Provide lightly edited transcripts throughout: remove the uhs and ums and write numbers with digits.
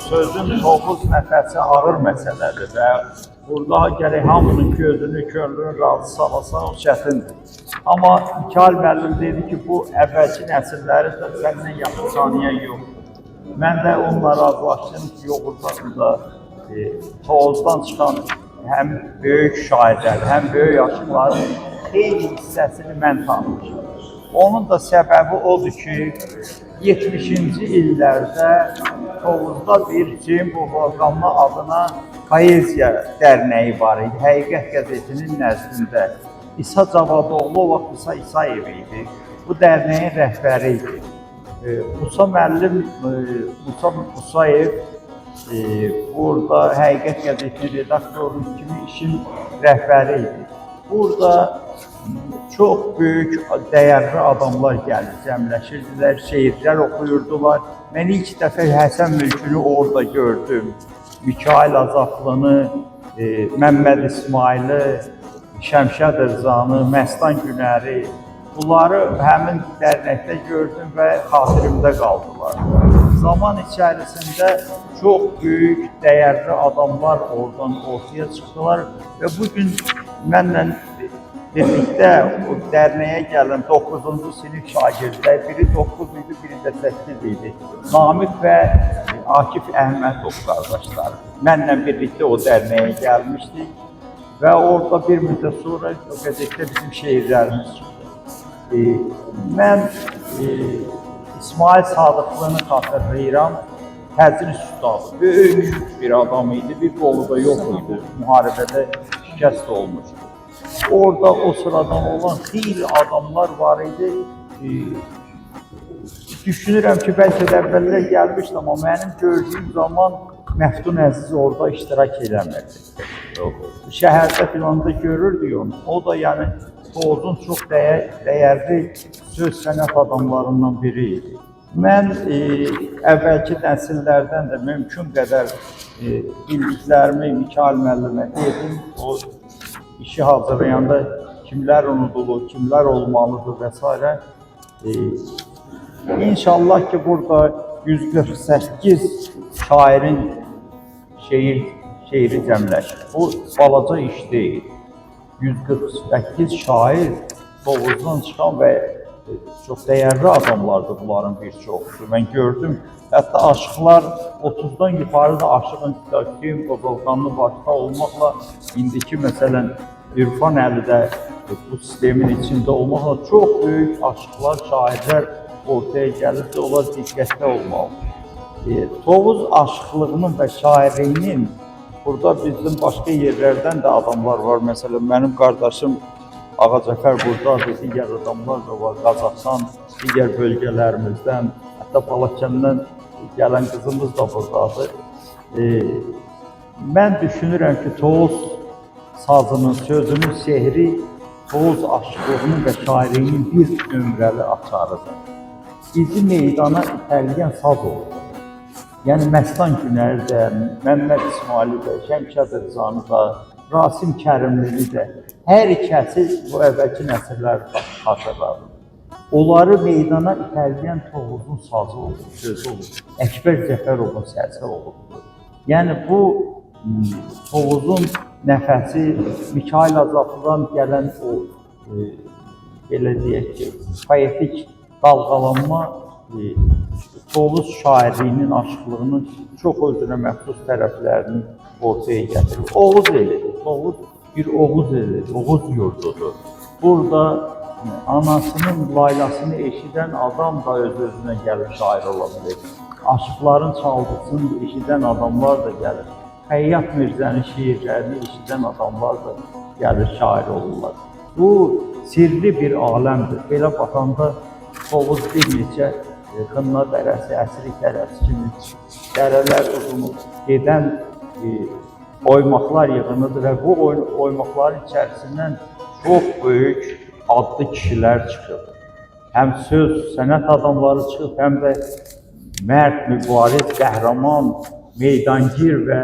Sözün Tovuz nəfəsi ağır məsələdir və burada gərək hamının gözünü, könlünü razı salasan o çətindir. Amma Mikail müəllim dedi ki, bu əvvəlki nəsilləri də səndən yaxşı tanıyan yoxdur. Mən də onunla razılaşdım ki, yoxurlarında Tovuzdan çıxan həm böyük şairlər, həm böyük yaşlıların xeyli hissəsini mən tanımışım. Onun da səbəbi odur ki, 70-ci illərdə Tovuzda bir Cem Volkanlı adına Poeziya Dərnəyi var idi. Həqiqət qəzetinin nəzdində İsa Cavadoğlu o vaxt İsa İsayev idi. Bu dərnəyin rəhbəri idi. Musa müəllim, Musa Musayev burada Həqiqət qəzetinin redaktoru kimi işin rəhbəri idi. Burada çox böyük, dəyərli adamlar gəlib, cəmləşirdilər, şeirlər oxuyurdular. Mən ilk dəfə Həsən Mülkünü orada gördüm. Mikail Azaqlını, Məmməd İsmaili, Şəmşəd Rızanı, Məstan Günəri. Bunları həmin dərnəkdə gördüm və xatirimdə qaldılar. Zaman içərisində çox böyük, dəyərli adamlar oradan ortaya çıxdılar və bugün mənlə birlikdə o dərnəyə gələn 9-cu sinif şagirdlər, biri 9 idi, biri də 8 idi. Namiq və Akif Əhmədov qardaşlar. Mənlə birlikdə o dərnəyə gəlmişdik və orada bir müddət sonra o qəzetdə bizim şeirlərimiz çıxdı. Mən İsmail Sadıqlını xatırlayıram, tədris ustadı, böyük bir adam idi, bir qolu da yox idi, müharibədə şikəst olmuşdu. Orada o sıradan olan xeyli adamlar var idi. Düşünürəm ki, bəlkə də əvvəllər gəlmişdi, amma mənim gördüyüm zaman Məftun Əziz orada iştirak eləmirdi. Şəhərdə filan da görürdük onu. O da yəni Tovuzun çox dəyərli söz sənət adamlarından biri idi. Mən əvvəlki nəsillərdən də mümkün qədər bildiklərimi Mikail müəllimə dedim. O işi hazırlayanda kimlər unudulur, kimlər olmalıdır və s. İnşallah ki, burada 148 şairin şeiri cəmləşir. Bu balaca iş deyil. 148 şair Tovuzdan çıxan və çox dəyərli adamlardır bunların bir çoxusu. Mən gördüm, hətta aşıqlar 30-dan yuxarı da aşığın Cem Volkanlı başda olmaqla indiki məsələn İrfan Əli də bu sistemin içində olmaqla çox böyük aşıqlar, şairlər ortaya gəlib də onlar diqqətli olmalı. Tovuz aşıqlığının və şairliyinin burada bizim başqa yerlərdən də adamlar var. Məsələn, mənim qardaşım Ağacəkər buradadır, digər adamlar da var. Qazaxstan, digər bölgələrimizdən, hətta Balakəndən gələn qızımız da buradadır. Mən düşünürəm ki, Tovuz sazının, sözünün sehri Tovuz aşıqlığının və şairliyinin bir nömrəli açarıdır. Bizi meydana itələyən saz olur. Yəni Məstan Günəri də, Məmməd İsmaili də, Şəmşəd Rızanı da, Rasim Kərimlini də, hər ikəsi bu əvvəlki nəsillər xatırladır. Onları meydana itələyən Tovuzun sazı olur, sözü olur. Əkbər Cəfərovun səsi olubdur. Yəni bu Tovuzun nəfəsi, Mikail Azaqlıdan gələn o, belə deyək ki, poetik dalğalanma Tovuz şairliyinin, aşıqlığının çox özünə məxsus tərəflərini ortaya gətirir. Oğuz elidir, Tovuz bir Oğuz elidir, Oğuz yurdudur. Burada anasının laylasını eşidən adam da öz-özünə gəlib şair ola bilir. Aşıqların çaldısını eşidən adamlar da gəlir. Həyyat Mirzənin şiirlərini eşidən adamlar da gəlir şair olurlar. Bu sirli bir aləmdir. Belə baxanda Tovuz bir neçə Xınna dərəsi, Əsrik dərəsi kimi dərələr uzunu gedən oymaqlar yığınıdır və bu oymaqların içərisindən çox böyük adlı kişilər çıxır. Həm söz, sənət adamları çıxır, həm də mərd, mübariz, qəhrəman, meydangir və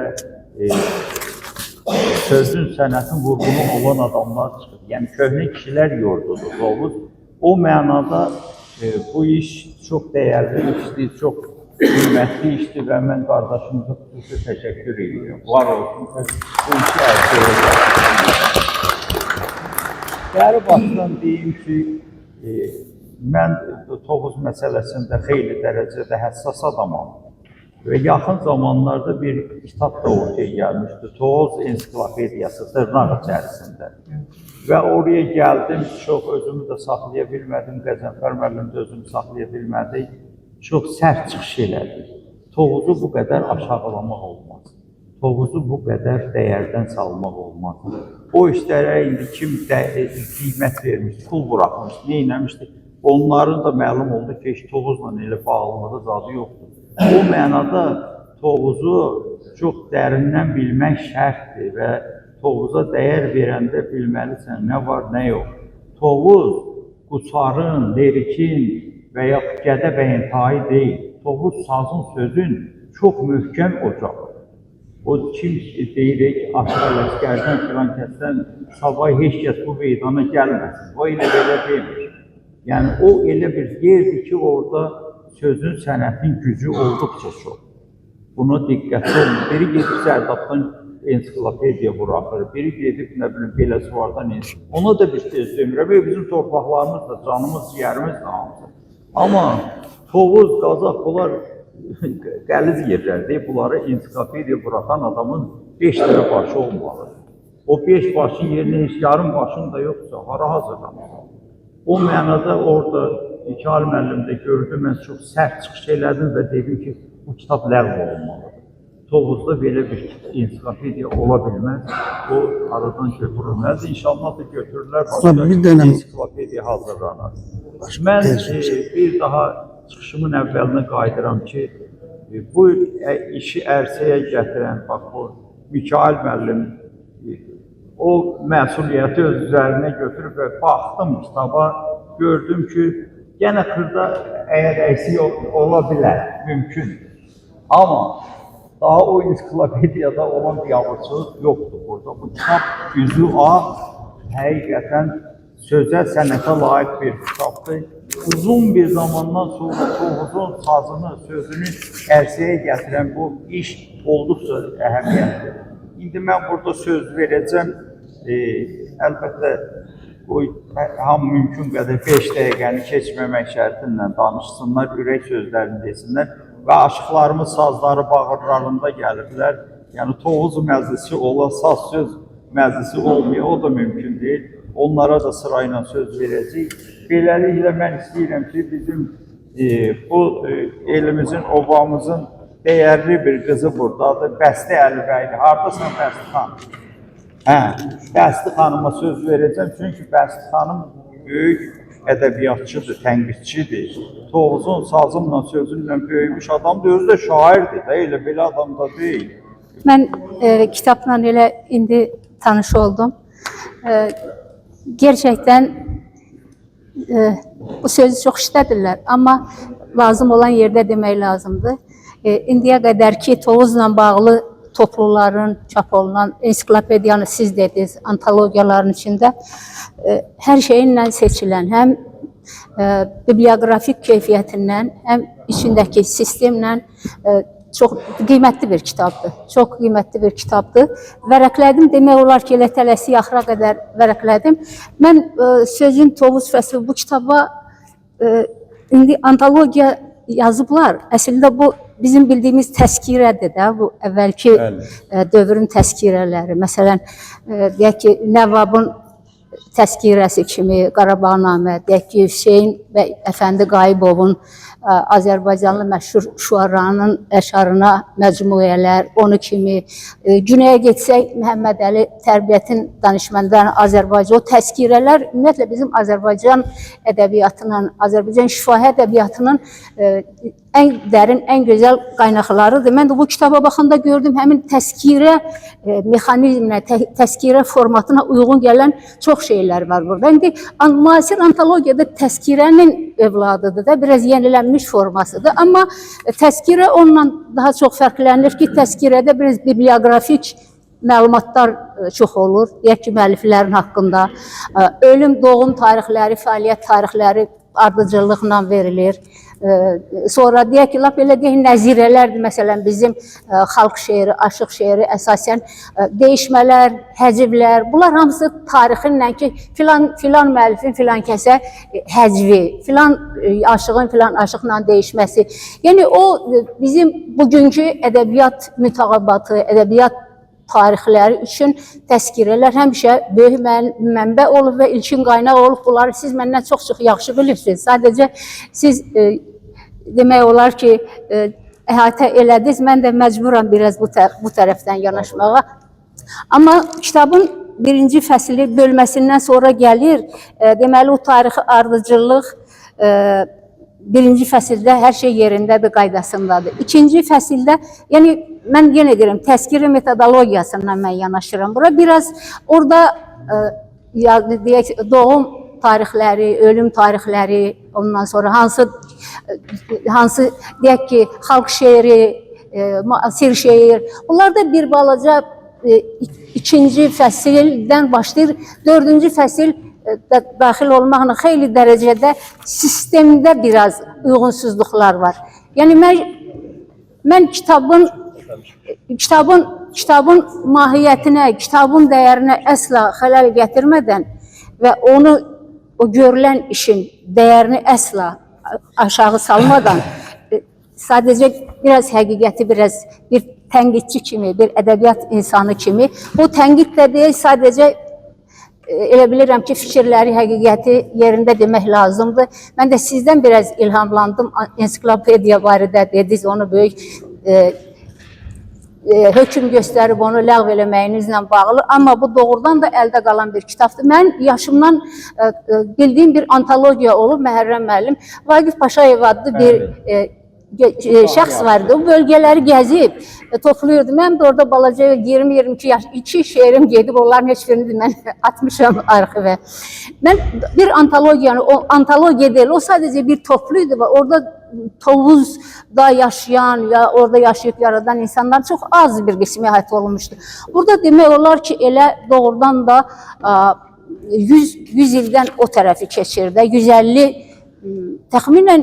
sözün, sənətin vurğunu olan adamlar çıxır. Yəni köhnə kişilər yurdudur Tovuz. O mənada bu iş çox dəyərli işdir, çox qiymətli işdir və mən qardaşımıza xüsusi təşəkkür edirəm. Var olsun, bu işi əldə edir. Dəri başdan deyim ki, mən Tovuz məsələsində xeyli dərəcədə həssas adamam. Və yaxın zamanlarda bir kitab da ortaya gəlmişdi, Tovuz ensiklopediyası dırnaq içərisində. Və oraya gəldim, çox özümü də saxlaya bilmədim, Qəzənfər müəllim də özümü saxlaya bilmədi. Çox sərt çıxış elədi. Tovuzu bu qədər aşağılamaq olmaz. Tovuzu bu qədər dəyərdən salmaq olmaz. O işlərə indi kim qiymət vermiş, pul buraxmış, nə eləmişdir? Onların da məlum oldu ki, heç Tovuzla elə bağlılığı zadı yoxdur. O mənada Tovuzu çox dərindən bilmək şərtdir və Tovuza dəyər verəndə bilməlisən, nə var, nə yox. Tovuz, Quçarın, Lerikin və ya Gədə bəyin tayı deyil. Tovuz sazın sözün çox möhkəm ocağı. O kim deyirik, aşağı əskərdən filan kəsdən sabah heç kəs bu meydana gəlməsin. O elə belə demir. Yəni o elə bir yerdir ki, orada sözün, sənətin gücü olduqca çox. Buna diqqətli olun. Biri gedib Sərdabdan ensiklopediya buraxır, biri gedib nə bilim Beləsivardan ensiklopediya. Ona da bir söz demirəm. Bizim torpaqlarımız da, canımız, ciyərimiz də hamısı. Amma Tovuz, Qazaq, bunlar qəliz yerlərdir. Bunları ensiklopediya buraxan adamın 5 dənə başı olmalıdır. O 5 başın yerinə heç yarım başın da yoxsa, hara hazırlanmalı. O mənada orada İkal müəllimdə gördüm, mən çox sərt çıxış elədim və dedim ki, bu kitab ləğv olunmalıdır. Tovuzda belə bir ensiklopediya ola bilməz. O aradan götürülməz. İnşallah da götürürlər, başqa ensiklopediya hazırlanar. Mən bir daha çıxışımın əvvəlinə qayıdıram ki, bu işi ərsəyə gətirən, bax bu Mikail müəllim, o məsuliyyəti öz üzərinə götürüb və baxdım kitaba, gördüm ki, yenə xırda əgər əksik ola bilər, mümkündür. Amma daha o ensiklopediyada olan biabırçılıq yoxdur burada. Bu kitab üzü A, həqiqətən sözə, sənətə layiq bir kitabdır. Uzun bir zamandan sonra Tovuzun sazını, sözünü ərsəyə gətirən bu iş olduqca əhəmiyyətlidir. İndi mən burada söz verəcəm, əlbəttə hamı mümkün qədər 5 dəqiqəni keçməmək şərtinlə danışsınlar, ürək sözlərini desinlər və aşıqlarımız sazları bağırlarında gəlirlər. Yəni Tovuz məclisi ola, saz söz məclisi olmuyor, o da mümkün deyil. Onlara da sırayla söz verəcəyik. Beləliklə mən istəyirəm ki, bizim bu elimizin, obamızın dəyərli bir qızı buradadır, Bəsti Əlibəyli. Haradasan Bəsti xanım? Bəsti xanıma söz verəcəm, çünki Bəsti xanım böyük ədəbiyyatçıdır, tənqidçidir. Tovuzun sazınla, sözünlə böyümüş adamdır, özü də şairdir də, elə belə adam da deyil. Mən kitabla elə indi tanış oldum. Gerçəkdən bu sözü çox işlədirlər, amma lazım olan yerdə demək lazımdır. İndiyə qədər ki, Tovuzla bağlı topluların çap olunan ensiklopediyanı siz dediniz, antologiyaların içində hər şeyinlə seçilən, həm biblioqrafik keyfiyyətindən, həm içindəki sistemlə çox qiymətli bir kitabdır. Çox qiymətli bir kitabdır. Vərəqlədim, demək olar ki, elə tələsik axıra qədər vərəqlədim. Mən sözün Tovuz fəsli bu kitaba indi antologiya yazıblar. Əslində bu bizim bildiyimiz təskirədir də, bu əvvəlki dövrün təskirələri. Məsələn, deyək ki, Nəvabın təskirəsi kimi Qarabağnamə, deyək ki, Hüseyin və Əfəndi Qayıbovun Azərbaycanlı məşhur şuaranın əşarına məcmuələr, onu kimi. Günəyə getsək, Məhəmməd Əli Tərbiyyətin danışmanlarına Azərbaycan, o təskirələr ümumiyyətlə bizim Azərbaycan ədəbiyyatının, Azərbaycan şifahi ədəbiyyatının ən dərin, ən gözəl qaynaqlarıdır. Mən də bu kitaba baxanda gördüm, həmin təskirə mexanizminə, təskirə formatına uyğun gələn çox şeylər var burada. İndi müasir antologiyada təskirənin övladıdır da, biraz yenilənmiş formasıdır. Amma təskirə onunla daha çox fərqlənir ki, təskirədə biraz biblioqrafik məlumatlar çox olur. Deyək ki, müəlliflərin haqqında, ölüm, doğum tarixləri, fəaliyyət tarixləri ardıcıllıqla verilir. Sonra deyək ki, lap elə deyək, nəzirələrdir. Məsələn, bizim xalq şeiri, aşıq şeiri əsasən değişmələr, həcvlər, bunlar hamısı tarixinlə ki, filan müəllifin filan kəsə həcvi, filan aşığın filan aşıqla değişməsi. Yəni, o bizim bugünkü ədəbiyyat mütəğabatı, ədəbiyyat tarixləri üçün təzkirələr həmişə böyük mənbə olub və ilkin qaynaq olub. Bunları siz məndən çox-çox yaxşı bilirsiniz. Sadəcə siz demək olar ki, əhatə elədiniz. Mən də məcburam biraz bu tərəfdən yanaşmağa. Amma kitabın birinci fəsli bölməsindən sonra gəlir. Deməli, o tarixi ardıcıllıq birinci fəsildə hər şey yerindədir, qaydasındadır. İkinci fəsildə, yəni mən yenə deyirəm, təzkiri metodologiyasından mən yanaşıram. Bura biraz orada deyək, doğum tarixləri, ölüm tarixləri, ondan sonra hansı deyək ki, xalq şeiri, sir şeir, bunlar da bir balaca ikinci fəsildən başlayır. Dördüncü fəsil daxil olmaqla xeyli dərəcədə sistemdə biraz uyğunsuzluqlar var. Yəni mən kitabın mahiyyətinə, kitabın dəyərinə əsla xələl gətirmədən və o görülən işin dəyərini əsla aşağı salmadan sadəcə biraz həqiqəti, biraz bir tənqidçi kimi, bir ədəbiyyat insanı kimi, bu tənqid də deyil, sadəcə elə bilirəm ki, fikirləri, həqiqəti yerində demək lazımdır. Mən də sizdən biraz ilhamlandım, ensiklopediya barədə dediniz, onu böyük hökm göstərib onu ləğv eləməyinizlə bağlı. Amma bu doğrudan da əldə qalan bir kitabdır. Mən yaşımdan bildiyim bir antologiya olub, Məhərrəm müəllim, Vaqif Paşayev adlı bir şəxs vardı. O bölgələri gəzib, toplayırdı. Mən də orada balaca 20-22 yaş, 2 şeirim gedib, onların heç birini mən atmışam arxivə. Mən bir antologiyanı, o antologiya deyil, o sadəcə bir topluydu və orada Tovuzda yaşayan ya orada yaşayıb yaradan insanlar çox az bir qismi əhatə olunmuşdu. Burada demək olar ki, elə doğrudan da 100 ildən o tərəfi keçirdi. 150 təxminən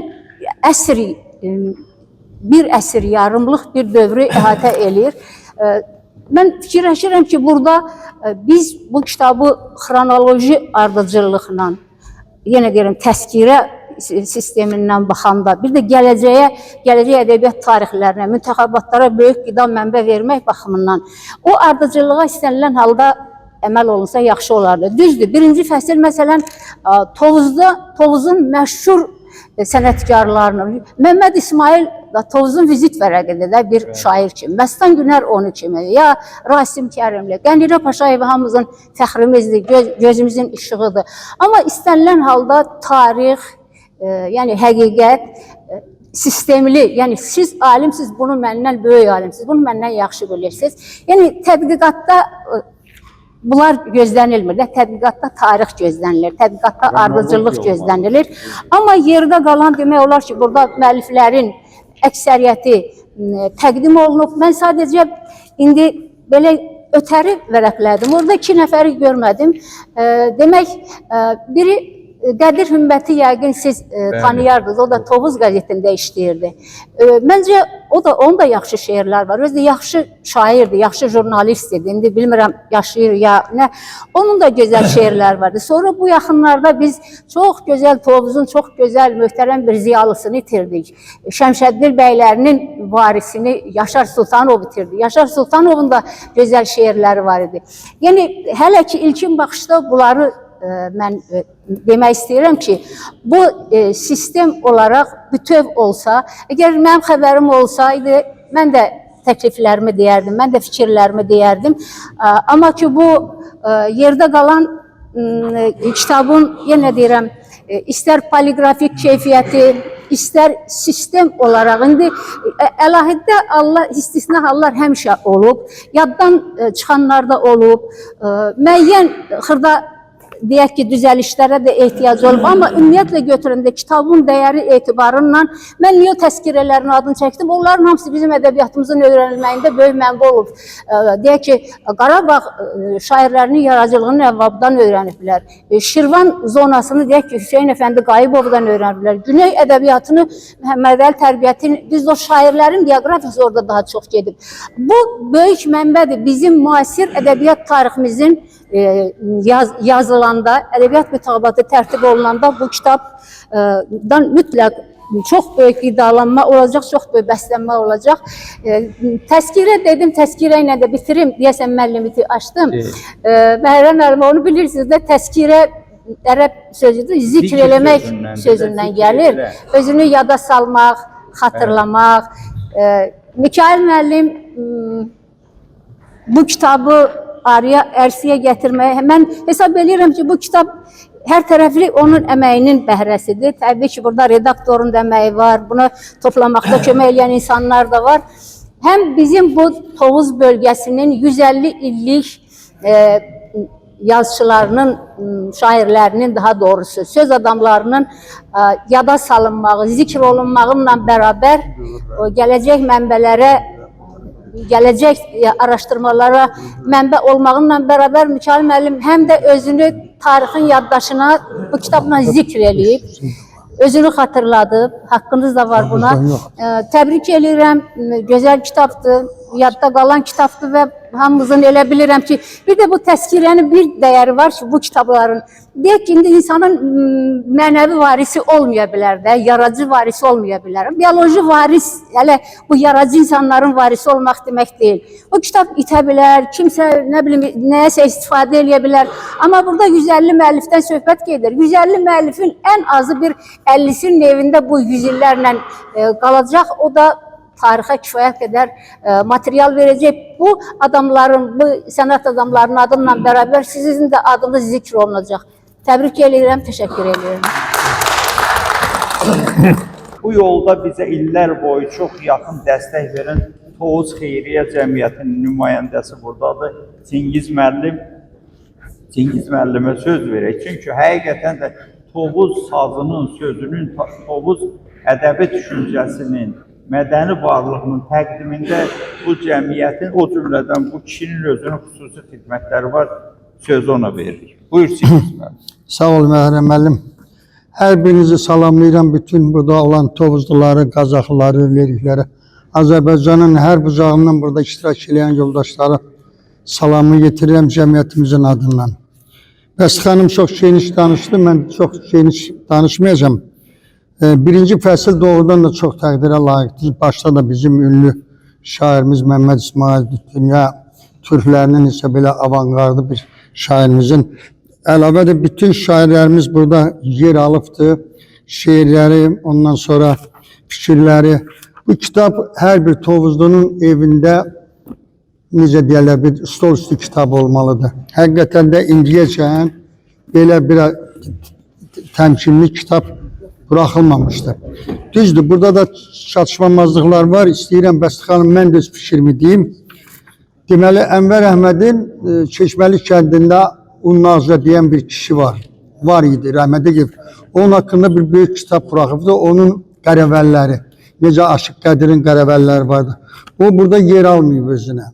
bir əsr yarımlıq bir dövrü əhatə eləyir. Mən fikirləşirəm ki, burada biz bu kitabı xronoloji ardıcıllıqla, yenə deyirəm, təzkirə sistemindən baxanda, bir də gələcək ədəbiyyat tarixlərinə, müntəxəbatlara böyük qida mənbə vermək baxımından o ardıcıllığa istənilən halda əməl olunsa yaxşı olardı. Düzdür, birinci fəsil məsələn Tovuzun məşhur sənətkarlarını, Məmməd İsmail Tovuzun vizit vərəqidir də bir şair kimi, Məstan Günər onu kimi, ya Rasim Kərimli, Qənirə Paşayev hamımızın fəxrimizdir, gözümüzün işığıdır. Amma istənilən halda tarix, yəni həqiqət, sistemli, yəni siz alimsiz, bunu məndən böyük alimsiz, bunu məndən yaxşı bilirsiniz. Yəni tədqiqatda bunlar gözlənilmir, tədqiqatda tarix gözlənilir, tədqiqatda ardıcıllıq gözlənilir. Amma yerdə qalan demək olar ki, burada müəlliflərin əksəriyyəti təqdim olunub. Mən sadəcə indi belə ötəri vərəqlədim, orada 2 nəfəri görmədim. Demək, biri Qədir Hümməti yəqin siz tanıyardınız, o da Tovuz qəzetində işləyirdi. Məncə onun da yaxşı şeirlər var, özü də yaxşı şairdir, yaxşı jurnalistdir, indi bilmirəm yaşayır ya nə, onun da gözəl şeirlər vardı. Sonra bu yaxınlarda biz çox gözəl Tovuzun çox gözəl, möhtərəm bir ziyalısını itirdik. Şəmşəddin bəylərinin varisini Yaşar Sultanov itirdi. Yaşar Sultanovun da gözəl şeirləri var idi. Yəni, hələ ki ilkin baxışda bunları mən demək istəyirəm ki, bu sistem olaraq bütöv olsa, əgər mənim xəbərim olsaydı, mən də təkliflərimi deyərdim, mən də fikirlərimi deyərdim. Amma ki, bu yerdə qalan kitabın, yenə deyirəm, istər poliqrafik keyfiyyəti, istər sistem olaraq, indi əlahiddə istisna hallar həmişə olub, yaddan çıxanlar da olub, müəyyən xırda deyək ki, düzəlişlərə də ehtiyac olub. Amma ümumiyyətlə götürəndə kitabın dəyəri etibarından mən niyə təzkirələrin adını çəkdim? Onların hamısı bizim ədəbiyyatımızın öyrənilməyində böyük mənbə olub. Deyək ki, Qarabağ şairlərinin yaradıcılığını Nəvvabdan öyrəniblər. Şirvan zonasını deyək ki, Hüseyn Əfəndi Qayıbovdan öyrəniblər. Güney ədəbiyyatını, Məhəmməd Əli Tərbiyyətin, biz o şairlərin bioqrafiyası orada daha çox gedib. Bu böyük mənbədir. Bizim müasir ədəbiyyat tariximizin yazılanda, ədəbiyyat mütabiqatı tərtib olunanda bu kitabdan mütləq çox böyük qidalanma olacaq, çox böyük bəslənmə olacaq. Təzkirə dedim, təzkirə ilə də bitirim. Deyəsən mən limiti açdım. Bəhrəm müəllim, onu bilirsiniz də, təzkirə ərəb sözüdür, zikr eləmək sözündən gəlir. Özünü yada salmaq, xatırlamaq. Mikail müəllim bu kitabı ərsəyə gətirməyə, mən hesab edirəm ki, bu kitab hər tərəfli onun əməyinin bəhrəsidir. Təbii ki, burada redaktorun da əməyi var, bunu toplamaqda kömək edən insanlar da var. Həm bizim bu Tovuz bölgəsinin 150 illik yazıçılarının, şairlərinin daha doğrusu söz adamlarının yada salınmağı, zikr olunmağınla bərabər gələcək mənbələrə, gələcək araşdırmalara mənbə olmağınla bərabər Mikail müəllim həm də özünü tarixin yaddaşına bu kitabla zikr eləyib, özünü xatırladıb, haqqınız da var buna. Təbrik edirəm, gözəl kitabdır, yadda qalan kitabdır və hamımızın elə bilirəm ki, bir də bu təzkirənin bir dəyəri var ki, bu kitabların, deyək ki, indi insanın mənəvi varisi olmaya bilər də, yaradıcı varisi olmaya bilər. Bioloji varis, hələ bu yaradıcı insanların varisi olmaq demək deyil. O kitab itə bilər, kimsə, nə bilim, nəyəsə istifadə edə bilər. Amma burada 150 müəllifdən söhbət gedir. 150 müəllifin ən azı bir 50'sinin evində bu 100 illərlə qalacaq. O da tarixə kifayət qədər material verəcək. Bu adamların, bu sənət adamlarının adıyla bərabər sizin də adınız zikr olunacaq. Təbrik edirəm, təşəkkür edirəm. Bu yolda bizə illər boyu çox yaxın dəstək verən Tovuz Xeyriyyə Cəmiyyətinin nümayəndəsi buradadır. Çingiz müəllimə söz verək. Çünki həqiqətən də Tovuz sazının, sözünün, Tovuz ədəbi düşüncəsinin, mədəni varlığının təqdimində bu cəmiyyətin, o cümlədən bu kişinin özünün xüsusi xidmətləri var, sözü ona veririk. Buyur Çingiz müəllim. Sağ ol Məhrəm müəllim. Hər birinizi salamlayıram, bütün burada olan Tovuzluları, Qazaxlıları, Lerikləri, Azərbaycanın hər bucağından burada iştirak edən yoldaşları salamı yetirirəm cəmiyyətimizin adından. Bəs xanım çox geniş danışdı, mən çox geniş danışmayacağım. Birinci fəsil doğrudan da çox təqdirə layiqdir. Başda da bizim ünlü şairimiz Məhəmməd İsmail dünya türklərinin isə belə avangardı bir şairimizin. Əlavə də bütün şairlərimiz burada yer alıbdır. Şeirləri, ondan sonra fikirləri. Bu kitab hər bir Tovuzlunun evində necə deyərlər, bir stol üstü kitab olmalıdır. Həqiqətən də indiyəcən belə bir təmkinli kitab buraxılmamışdır. Düzdür, burada da çatışmamazlıqlar var. İstəyirəm, bəs xanım, mən də öz fikrimi deyim. Deməli, Ənvər Əhmədin Çeşməli kəndində Unnazca deyən bir kişi var. Var idi, rəhmətə gedib. Onun haqqında bir böyük kitab buraxıbdı. Onun qərəvəlləri, necə Aşıq Qədirin qərəvəlləri vardı. O, burada yer almayıb özünə.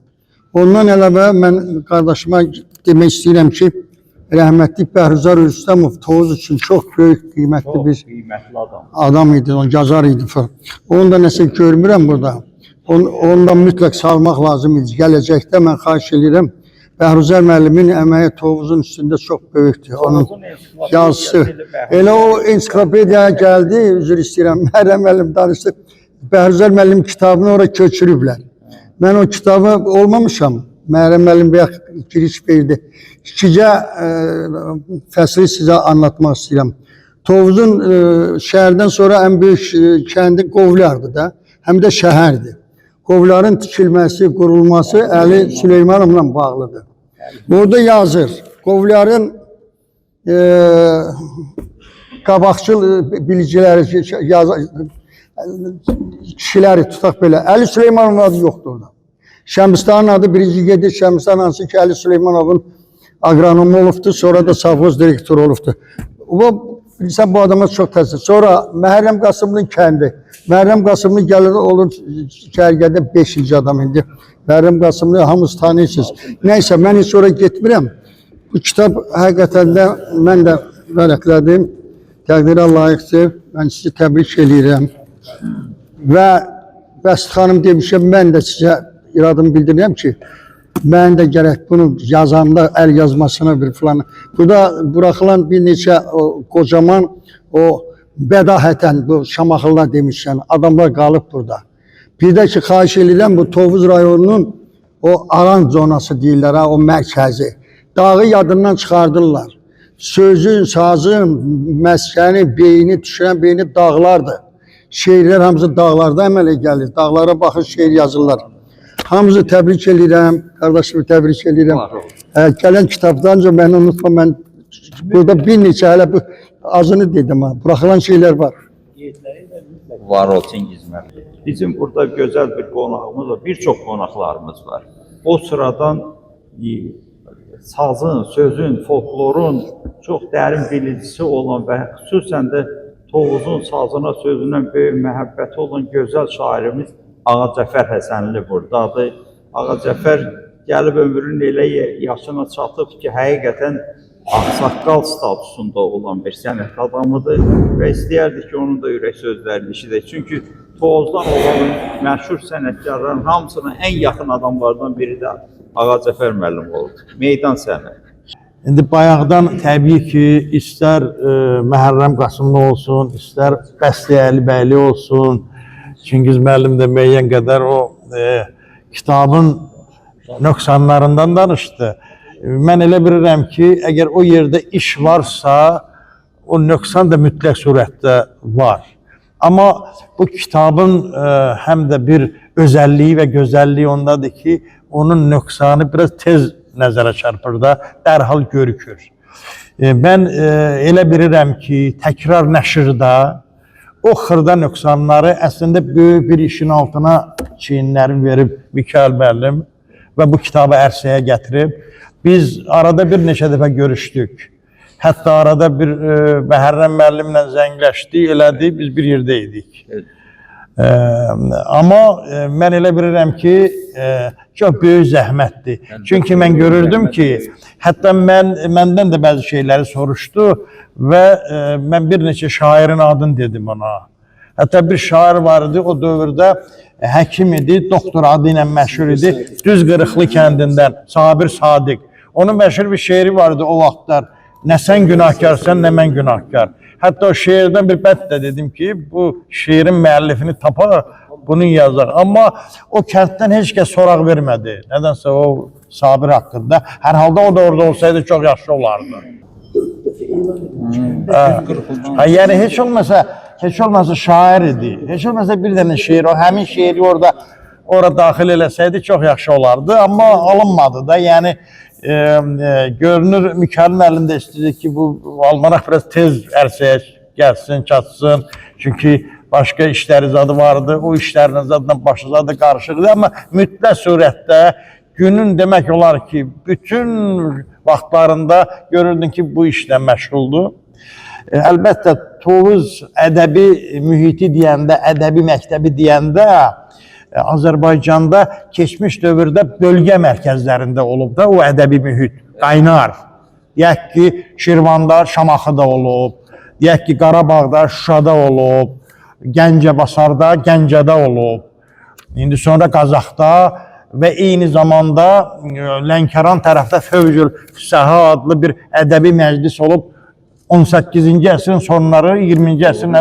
Ondan əlavə, mən qardaşıma demək istəyirəm ki, rəhmətlik Bəhruzar Rüstəmov Tovuz üçün çox böyük, qiymətli bir adam idi, yazar idi. Onu da nəsə görmürəm burada. Ondan mütləq salmaq lazım idi. Gələcəkdə mən xahiş edirəm. Bəhruzar müəllimin əməyi Tovuzun üstündə çox böyükdür. Onun yazısı. Elə o ensiklopediyaya gəldi, üzr istəyirəm, Məhrəm müəllim danışdı. Bəhruzar müəllim kitabını oraya köçürüblər. Mən o kitabı olmamışam. Məhrəm müəllim bir giriş verdi. İkicə fəsli sizə anlatmaq istəyirəm. Tovuzun şəhərdən sonra ən böyük kəndi Qovlardır da, həm də şəhərdir. Qovların tikilməsi, qurulması Əli Süleymanovla bağlıdır. Burada yazır, Qovların qabaqçıl biliciləri, kişiləri tutaq belə. Əli Süleymanovun adı yoxdur orada. Şəmsistanın adı birinci gedir. Şəmsistan hansı ki, Əli Süleymanovun agronom olubdu, sonra da savxoz direktoru olubdu. Bilirsən, bu adama çox təsir. Sonra Məhərrəm Qasımlının kəndi. Məhərrəm Qasımlı gəlir, olur cərgədə 5-ci adam indi. Məhərrəm Qasımlı hamınız tanıyırsınız. Nəysə, mən heç oraya getmirəm. Bu kitab həqiqətən də mən də vərəqlədim. Təqdirə layiqdir. Mən sizi təbrik edirəm. Və Bəsit xanım demişəm, mən də sizə iradımı bildirirəm ki, mən də gərək bunu yazanda əl yazmasına bir falan. Burada buraxılan bir neçə qocaman o bədahətən bu Şamaxılar demişsən, adamlar qalıb burada. Bir də ki, xahiş edirəm bu Tovuz rayonunun o aran zonası deyirlər, o mərkəzi. Dağı yadından çıxardırlar. Sözün, sazın, məskəni, beyni, düşürən beyni dağlardır. Şeirlər hamısı dağlarda əmələ gəlir. Dağlara baxır, şeir yazırlar. Hamısı təbrik edirəm, qardaşımı təbrik edirəm. Gələn kitabdanca məni unutma, mən burada bir neçə hələ bu azını dedim ha, buraxılan şeylər var. Var ol Çingiz müəllim. Bizim burada gözəl bir qonağımız var, bir çox qonaqlarımız var. O sıradan sazın, sözün, folklorun çox dərin bilicisi olan və xüsusən də Tovuzun sazına, sözünə böyük məhəbbəti olan gözəl şairimiz Ağa Cəfər Həsənli buradadır. Ağa Cəfər gəlib ömrünün elə yaşına çatıb ki, həqiqətən ağsaqqal statusunda olan bir sənət adamıdır və istəyərdik ki, onun da ürək sözlərini eşidək. Çünki Tovuzdan olan məşhur sənətkarların hamısının ən yaxın adamlardan biri də Ağa Cəfər müəllim oldu. Meydan sənə. İndi bayaqdan təbii ki, istər Məhərrəm Qasımlı olsun, istər Bəstə Əlibəyli olsun, Çingiz müəllim də müəyyən qədər o kitabın nöqsanlarından danışdı. Mən elə bilirəm ki, əgər o yerdə iş varsa, o nöqsan da mütləq surətdə var. Amma bu kitabın həm də bir özəlliyi və gözəlliyi ondadır ki, onun nöqsanı biraz tez nəzərə çarpır da, dərhal görükür. Mən elə bilirəm ki, təkrar nəşrdə o xırda nöqsanları əslində böyük bir işin altına çiyinlərini verib Mikail müəllim və bu kitabı ərsəyə gətirib. Biz arada bir neçə dəfə görüşdük. Hətta arada bir Məhərrəm müəllimlə zəngləşdik, elədi, biz bir yerdə idik. Amma mən elə bilirəm ki, çox böyük zəhmətdir. Çünki mən görürdüm ki, hətta məndən də bəzi şeyləri soruşdu və mən bir neçə şairin adını dedim ona. Hətta bir şair var idi, o dövrdə həkim idi, doktor adı ilə məşhur idi, Düz Qırıqlı kəndindən, Sabir Sadiq. Onun məşhur bir şeiri vardı o vaxtlar, nə sən günahkarsan, nə mən günahkar. Hətta o şeirdən bir bət də dedim ki, bu şeirin müəllifini tapar, bunu yazar. Amma o kənddən heç kəs soraq vermədi. Nədənsə o Sabir haqqında. Hər halda o da orada olsaydı çox yaxşı olardı. Yəni heç olmasa şair idi. Heç olmasa bir dənə şeir, o həmin şeiri orada daxil eləsəydi çox yaxşı olardı. Amma alınmadı da. Yəni görünür Mikail müəllim də istəyir ki, bu almanaq biraz tez ərsəyə gəlsin, çatsın. Çünki başqa işləri zadı vardı. O işlərin zadından başı zadı qarışıqdır. Amma mütləq surətdə günün demək olar ki, bütün vaxtlarında görürdün ki, bu işlə məşğuldur. Əlbəttə, Tovuz ədəbi mühiti deyəndə, ədəbi məktəbi deyəndə Azərbaycanda keçmiş dövrdə bölgə mərkəzlərində olub da o ədəbi mühit, qaynar. Deyək ki, Şirvanda, Şamaxıda olub, deyək ki, Qarabağda, Şuşada olub, Gəncəbasarda, Gəncədə olub, indi sonra Qazaxda və eyni zamanda Lənkəran tərəfdə Fövzül Səhə adlı bir ədəbi məclis olub, 18-ci əsrin sonları, 20-ci əsrin,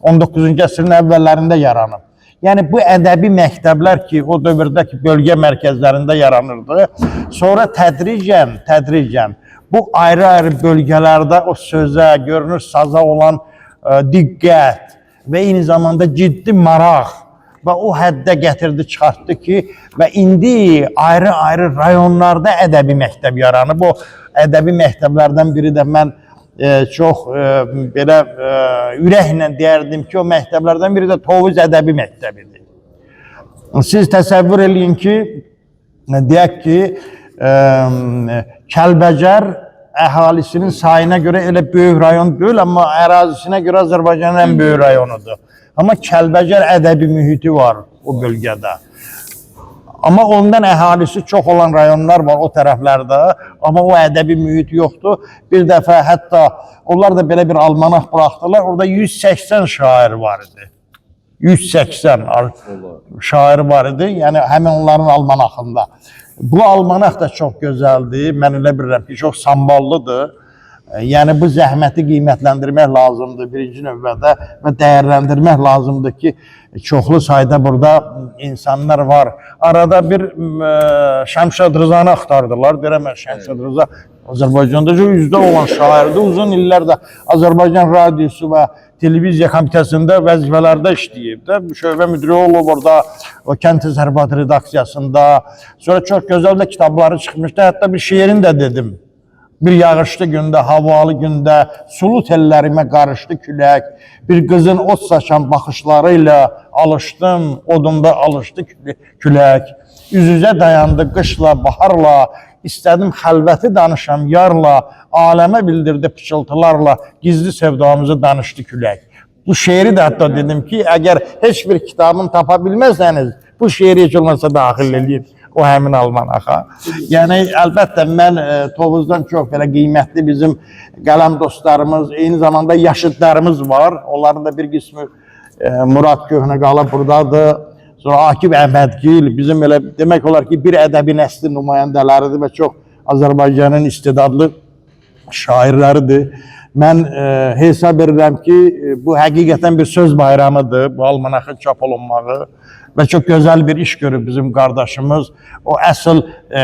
19-cu əsrin əvvəllərində yaranıb. Yəni, bu ədəbi məktəblər ki, o dövrdəki bölgə mərkəzlərində yaranırdı. Sonra tədricən bu ayrı-ayrı bölgələrdə o sözə, görünür saza olan diqqət və eyni zamanda ciddi maraq və o həddə gətirdi, çıxartdı ki, və indi ayrı-ayrı rayonlarda ədəbi məktəb yaranıb. O ədəbi məktəblərdən biri də mən çox belə ürəklə deyərdim ki, o məktəblərdən biri də Tovuz ədəbi məktəbidir. Siz təsəvvür eləyin ki, deyək ki, Kəlbəcər əhalisinin sayına görə elə böyük rayon deyil, amma ərazisinə görə Azərbaycanın ən böyük rayonudur. Amma Kəlbəcər ədəbi mühiti var o bölgədə. Amma ondan əhalisi çox olan rayonlar var o tərəflərdə, amma o ədəbi mühit yoxdur. Bir dəfə hətta onlar da belə bir almanaq buraxdılar, orada 180 şair var idi. 180 şair var idi, yəni həmin onların almanaqında. Bu almanaq da çox gözəldir, mən elə bilirəm ki, çox samballıdır. Yəni bu zəhməti qiymətləndirmək lazımdır birinci növbədə və dəyərləndirmək lazımdır ki, çoxlu sayda burada insanlar var. Arada bir Şəmşad Rızanı axtardılar. Deyirəm, Şəmşad Rıza Azərbaycanda üzdə olan şairdir. Uzun illərdə Azərbaycan radiosu və televiziya komitəsində vəzifələrdə işləyib də. Şöbə müdiri olub orada, o Kənd Təsərrüfatı redaksiyasında. Sonra çox gözəl də kitabları çıxmışdı. Hətta bir şeirini də dedim. Bir yağışlı gündə, havalı gündə, sulu tellərimə qarışdı külək. Bir qızın ot saçan baxışlarıyla alışdım, odumda alışdı külək. Üz-üzə dayandı qışla, baharla, istədim xəlvəti danışam yarla, aləmə bildirdi pıçıltılarla, gizli sevdamızı danışdı külək. Bu şeiri də hətta dedim ki, əgər heç bir kitabını tapa bilməzsəniz, bu şeiri heç olmasa daxil edin o həmin almanaxa. Yəni, əlbəttə, mən Tovuzdan çox belə qiymətli bizim qələm dostlarımız, eyni zamanda yaşıdlarımız var. Onların da bir qismi Murad Köhnəqalı buradadır. Sonra Akif Əhmədgil, bizim elə demək olar ki, bir ədəbi nəsli nümayəndələridir və çox Azərbaycanın istedadlı şairləridir. Mən hesab edirəm ki, bu həqiqətən bir söz bayramıdır, bu almanaxın çap olunmağı. Və çox gözəl bir iş görüb bizim qardaşımız. O əsl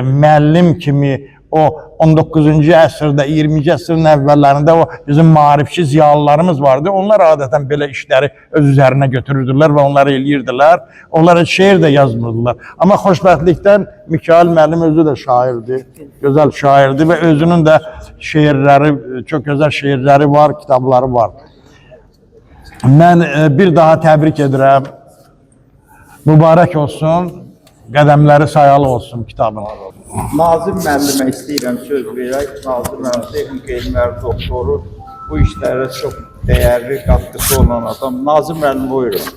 müəllim kimi, o 19-cu əsrdə, 20-ci əsrin əvvəllərində o bizim maarifçi ziyalılarımız vardı. Onlar adətən belə işləri öz üzərinə götürürdülər və onları eləyirdilər. Onlara şeir də yazmırdılar. Amma xoşbəxtlikdən Mikail müəllim özü də şairdir, gözəl şairdir və özünün də şeirləri, çox gözəl şeirləri var, kitabları var. Mən bir daha təbrik edirəm. Mübarək olsun, qədəmləri sayalı olsun kitabın. Nazim müəllimə istəyirəm söz verək. Nazim müəllim texnik elmlər doktoru, bu işlərə çox dəyərli qatkısı olan adam. Nazim müəllim buyurun.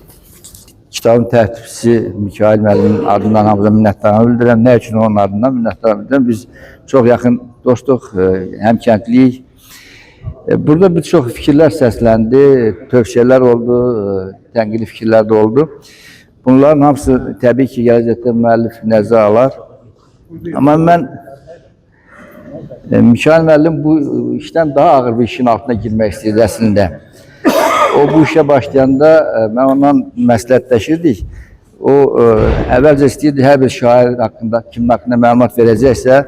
Kitabın tərtibçisi Mikail müəllimin adından hamıza minnətdarlıq bildirirəm. Nə üçün onun adından minnətdarlıq bildirirəm? Biz çox yaxın dostluq, həmkəndliyik. Burada bir çox fikirlər səsləndi, tövsiyələr oldu, tənqidi fikirlər də oldu. Bunların hamısı təbii ki, gələcəkdə müəllif nəzərə alar. Amma mən Mikail müəllim bu işdən daha ağır bir işin altına girmək istəyirdi əslində. O bu işə başlayanda mən ondan məsləhətləşirdik. O əvvəlcə istəyirdi hər bir şair haqqında, kimin haqqında məlumat verəcəksə,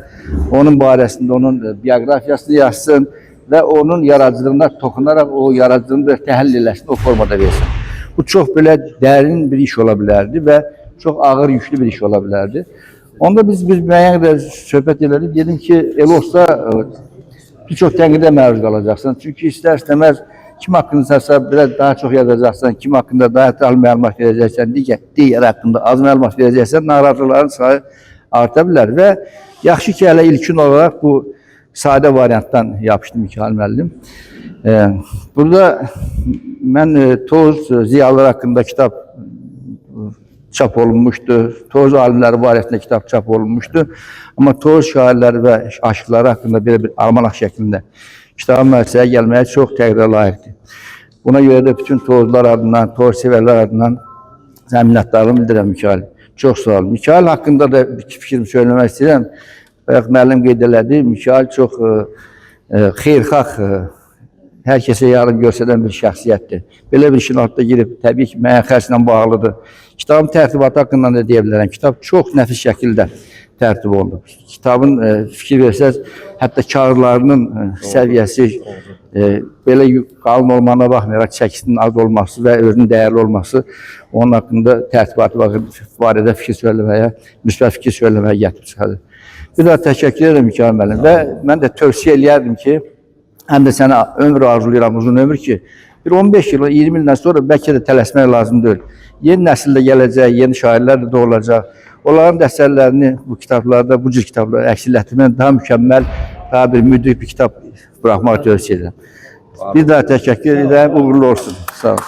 onun barəsində onun bioqrafiyasını yazsın və onun yaradıcılığına toxunaraq o yaradıcılığını təhlil eləsin, o formada versin. Bu çox belə dərin bir iş ola bilərdi və çox ağır, yüklü bir iş ola bilərdi. Onda biz müəyyən qədər söhbət elədik. Dedim ki, elə olsa bir çox tənqidə məruz qalacaqsan. Çünki istər-istəməz kim haqqındasa biraz daha çox yazacaqsan, kim haqqında daha ətraflı məlumat verəcəksən, digər haqqında az məlumat verəcəksən, narazıların sayı arta bilər və yaxşı ki, hələ ilkin olaraq bu sadə variantdan yapışdı Mikail müəllim. Burada mən Tovuz ziyalılar haqqında kitab çap olunmuşdu. Tovuz alimləri barəsində kitab çap olunmuşdu. Amma Tovuz şairləri və aşıqları haqqında belə bir almanaq şəklində kitabın müəssisəyə gəlməyə çox təqdirə layiqdir. Buna görə də bütün Tovuzlar adından, Tovuz sevərlər adından minnətdarlığımı bildirirəm Mikail. Çox sağ olun. Mikail haqqında da bir fikrimi söyləmək istəyirəm. Bayaq müəllim qeyd elədi, Mikail çox xeyirxah, hər kəsə yardım göstərən bir şəxsiyyətdir. Belə bir işin altında girib, təbii ki, müəyyən xərclə bağlıdır. Kitabın tərtibatı haqqında da deyə bilərəm. Kitab çox nəfis şəkildə tərtib olundu. Kitabın fikir versəz, hətta kağıdlarının səviyyəsi belə qalın olmağına baxmayaraq çəkisinin az olması və özünün dəyərli olması onun haqqında tərtibatı barədə fikir söyləməyə, müsbət fikir söyləməyə gətirib çıxardır. Bir daha təşəkkür edirəm Mikail müəllim və mən də tövsiyə eləyərdim ki, həm də sənə ömür arzulayıram, uzun ömür ki, Bir 15 yıl, 20 ildən sonra bəlkə də tələsmək lazım deyil. Yeni nəsil də gələcək, yeni şairlər də doğulacaq. Onların da əsərlərini bu kitablarda, bu cür kitablarda əksləşdirmək daha mükəmməl, daha bir müdrik bir kitab buraxmaq tövsiyə edirəm. Bir daha təşəkkür edirəm, uğurlu olsun. Sağ olun.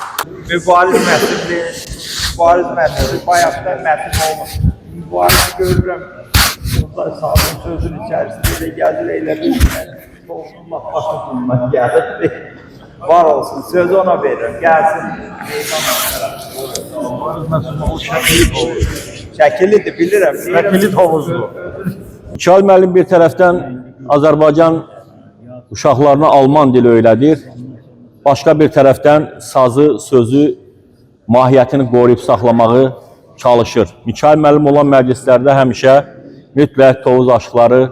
Mübariz məsəli bayaqdan mətin olmuş. Mübariz görürəm. Burada sağın sözün içərisində elə gəlir, elə bir Tovuzun başından gəlir. Var olsun, sözü ona verirəm, gəlsin. Şəkillidir, bilirəm. Şəkilli Tovuzlu. Mikail müəllim bir tərəfdən Azərbaycan uşaqlarına Alman dili öyrədir. Başqa bir tərəfdən sazı, sözü, mahiyyətini qoruyub saxlamağı çalışır. Mikail müəllim olan məclislərdə həmişə mütləq Tovuz aşıqları,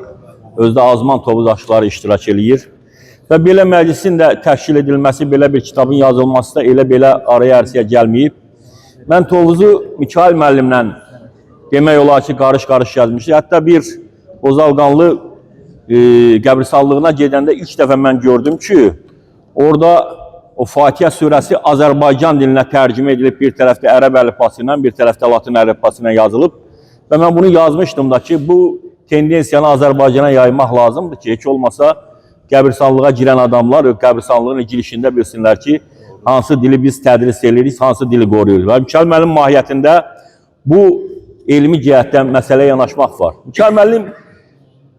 özdə azman Tovuz aşıqları iştirak edir. Və belə məclisin də təşkil edilməsi, belə bir kitabın yazılması da elə-belə araya ərsəyə gəlməyib. Mən Tovuzu Mikail müəllimlə demək olar ki, qarış-qarış yazmışdı. Hətta bir Bozalqanlı qəbrisallığına gedəndə ilk dəfə mən gördüm ki, orada o Fatihə surəsi Azərbaycan dilinə tərcümə edilib, bir tərəfdə ərəb əlifbası ilə, bir tərəfdə latin əlifbası ilə yazılıb. Və mən bunu yazmışdım da ki, bu tendensiyanı Azərbaycana yaymaq lazımdır ki, heç olmasa qəbirstanlığa girən adamlar qəbirstanlığın girişində bilsinlər ki, hansı dili biz tədris edirik, hansı dili qoruyuruq. Və Mikail müəllim mahiyyətində bu elmi cəhətdən məsələyə yanaşmaq var. Mikail müəllim